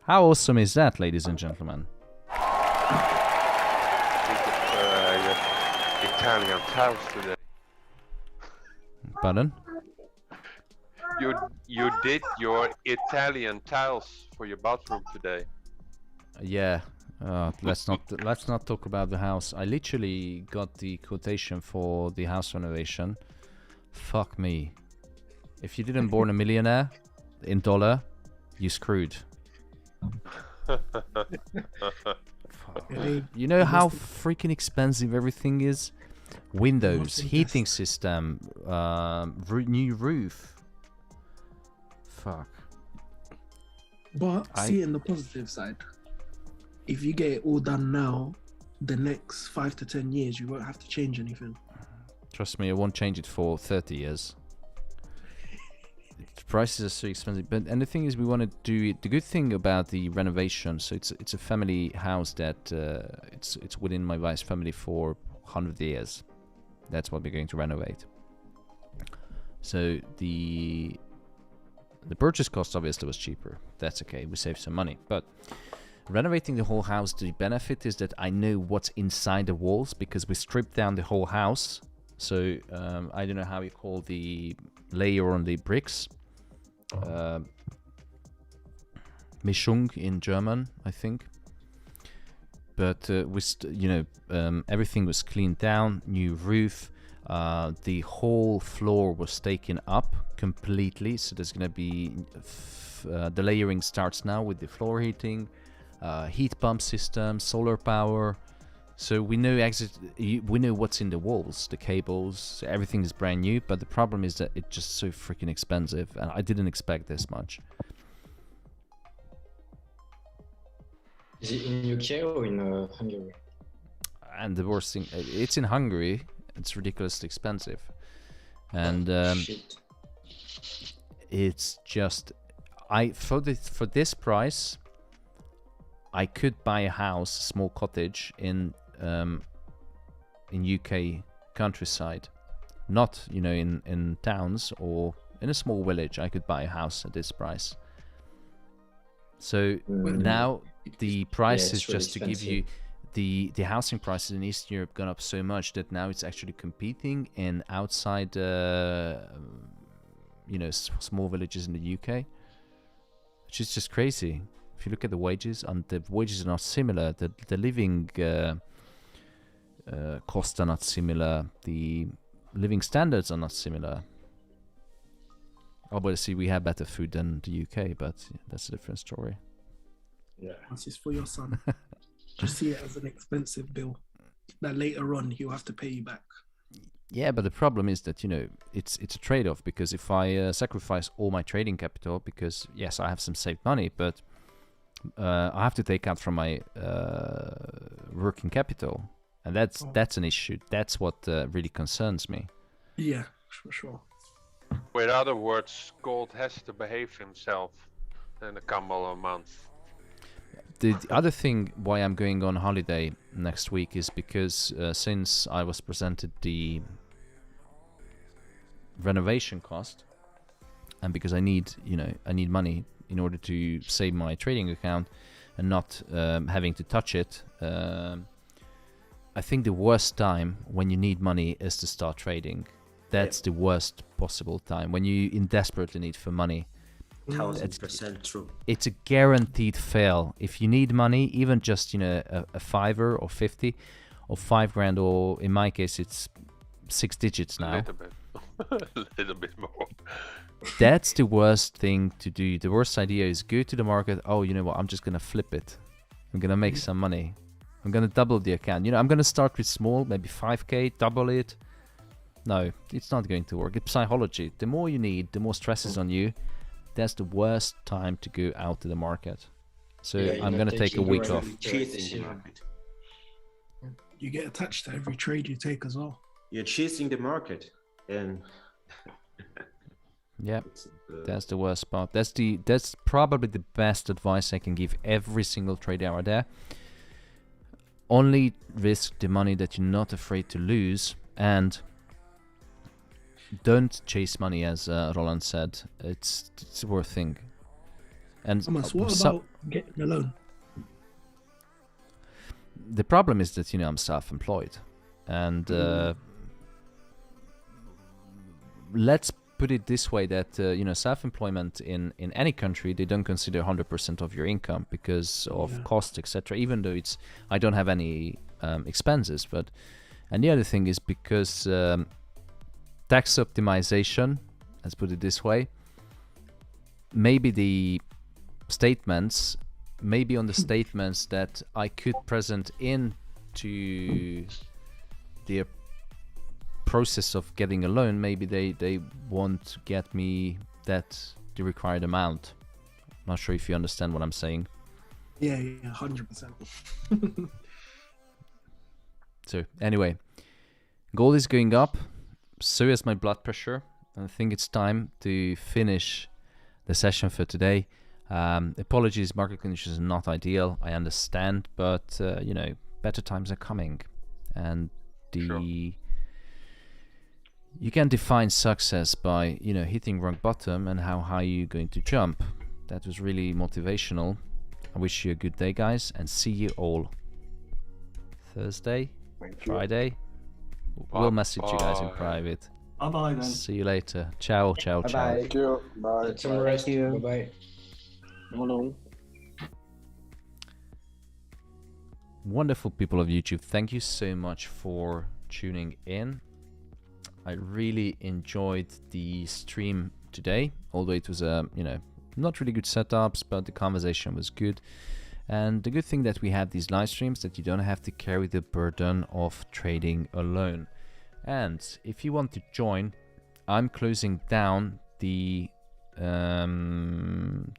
How awesome is that, ladies and gentlemen? Italian tiles today. Pardon? You did your Italian tiles for your bathroom today. Yeah. Let's not talk about the house. I literally got the quotation for the house renovation. Fuck me. If you didn't born a millionaire in dollar, you screwed. You know how freaking expensive everything is? Windows, heating system, new roof. Fuck. But see it in the positive side. If you get it all done now, the next 5 to 10 years, you won't have to change anything. Trust me, I won't change it for 30 years. The prices are so expensive, and the thing is, we want to do it. The good thing about the renovation, so it's a family house that it's within my wife's family for 100 years. That's what we're going to renovate. So the purchase cost obviously was cheaper. That's okay, we saved some money. But renovating the whole house, the benefit is that I know what's inside the walls because we stripped down the whole house. So I don't know how you call the layer on the bricks. Mischung in German, I think. But everything was cleaned down, new roof. The whole floor was taken up completely. So there's gonna be the layering starts now with the floor heating, heat pump system, solar power. So we know what's in the walls, the cables, everything is brand new. But the problem is that it's just so freaking expensive, and I didn't expect this much. Is it in UK or in Hungary? And the worst thing, it's in Hungary. It's ridiculously expensive, and it's just for this price, I could buy a house, a small cottage in UK countryside, not in towns or in a small village. I could buy a house at this price. So now the price is just to give you the housing prices in Eastern Europe gone up so much that now it's actually competing in outside small villages in the UK, which is just crazy. If you look at the wages, and the wages are not similar, the living costs are not similar, the living standards are not similar. Obviously we have better food than the UK, but that's a different story. Yeah, this is for your son. Just see it as an expensive bill that later on he'll have to pay you back. Yeah, but the problem is that it's a trade-off, because if I sacrifice all my trading capital, because yes, I have some saved money, but I have to take out from my working capital, and that's an issue. That's what really concerns me. Yeah, for sure. With other words, gold has to behave himself in a couple of months. The other thing why I'm going on holiday next week is because since I was presented the renovation cost, and because I need money in order to save my trading account and not having to touch it, I think the worst time when you need money is to start trading. That's the worst possible time, when you in desperately need for money. 1000% true. It's a guaranteed fail. If you need money, even just a fiver or 50 or 5 grand, or in my case it's 6 digits now. A little bit. A little bit more. That's the worst thing to do. The worst idea is go to the market. Oh, you know what? I'm just gonna flip it. I'm gonna make some money. I'm gonna double the account. I'm gonna start with small, maybe 5k, double it. No, it's not going to work. It's psychology. The more you need, the more stress is on you. That's the worst time to go out to the market. So I'm gonna take a week off. You get attached to every trade you take as well. You're chasing the market, and yeah, that's the worst part. That's probably the best advice I can give every single trader out there. Only risk the money that you're not afraid to lose, and don't chase money, as Roland said. It's a worth thing. And Thomas, what about getting a loan? The problem is that I'm self-employed, and let's put it this way, that self-employment in any country, they don't consider 100% of your income because of costs, etc. Even though I don't have any expenses, and the other thing is because tax optimization, let's put it this way, maybe the statements, maybe on the statements that I could present into the process of getting a loan, maybe they won't get me the required amount. Not sure if you understand what I'm saying. Yeah, 100%. So anyway, gold is going up, so is my blood pressure, and I think it's time to finish the session for today. Apologies, market conditions are not ideal, I understand, but better times are coming, and you can define success by, you know, hitting rock bottom and how high you're going to jump. That was really motivational. I wish you a good day, guys, and see you all Thursday, Friday. We'll message you guys in private. Bye-bye then. See you later. Ciao, ciao, ciao. Thank you. Bye. Thank you. Bye-bye. Hello. Wonderful people of YouTube, thank you so much for tuning in. I really enjoyed the stream today, although it was you know, not really good setups, but the conversation was good. And the good thing that we have these live streams, that you don't have to carry the burden of trading alone. And if you want to join, I'm closing down the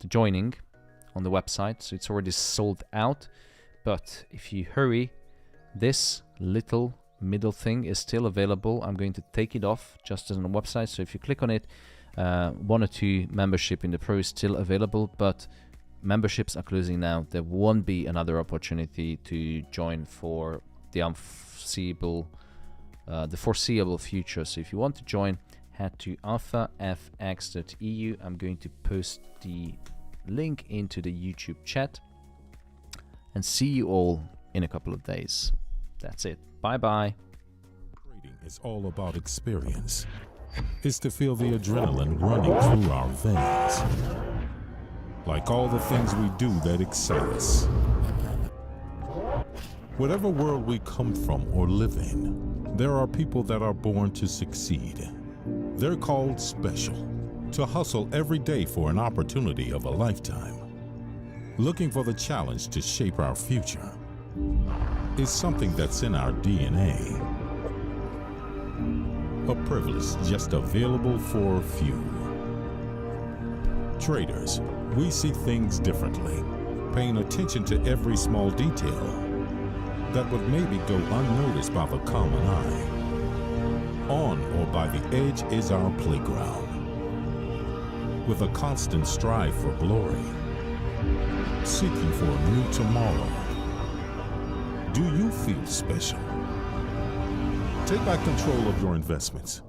joining on the website, so it's already sold out. But if you hurry, this little middle thing is still available. I'm going to take it off just as on the website, so if you click on it, 1 or 2 membership in the Pro is still available, but memberships are closing now. There won't be another opportunity to join for the foreseeable future. So if you want to join, head to alphafx.eu. I'm going to post the link into the YouTube chat, and see you all in a couple of days. That's it. Bye bye. Trading is all about experience. It's to feel the adrenaline running through our veins. Like all the things we do that excite us. Whatever world we come from or live in, there are people that are born to succeed. They're called special, to hustle every day for an opportunity of a lifetime. Looking for the challenge to shape our future is something that's in our DNA. A privilege just available for a few. Traders, we see things differently, paying attention to every small detail that would maybe go unnoticed by the common eye. On or by the edge is our playground, with a constant strive for glory, seeking for a new tomorrow. Do you feel special? Take back control of your investments.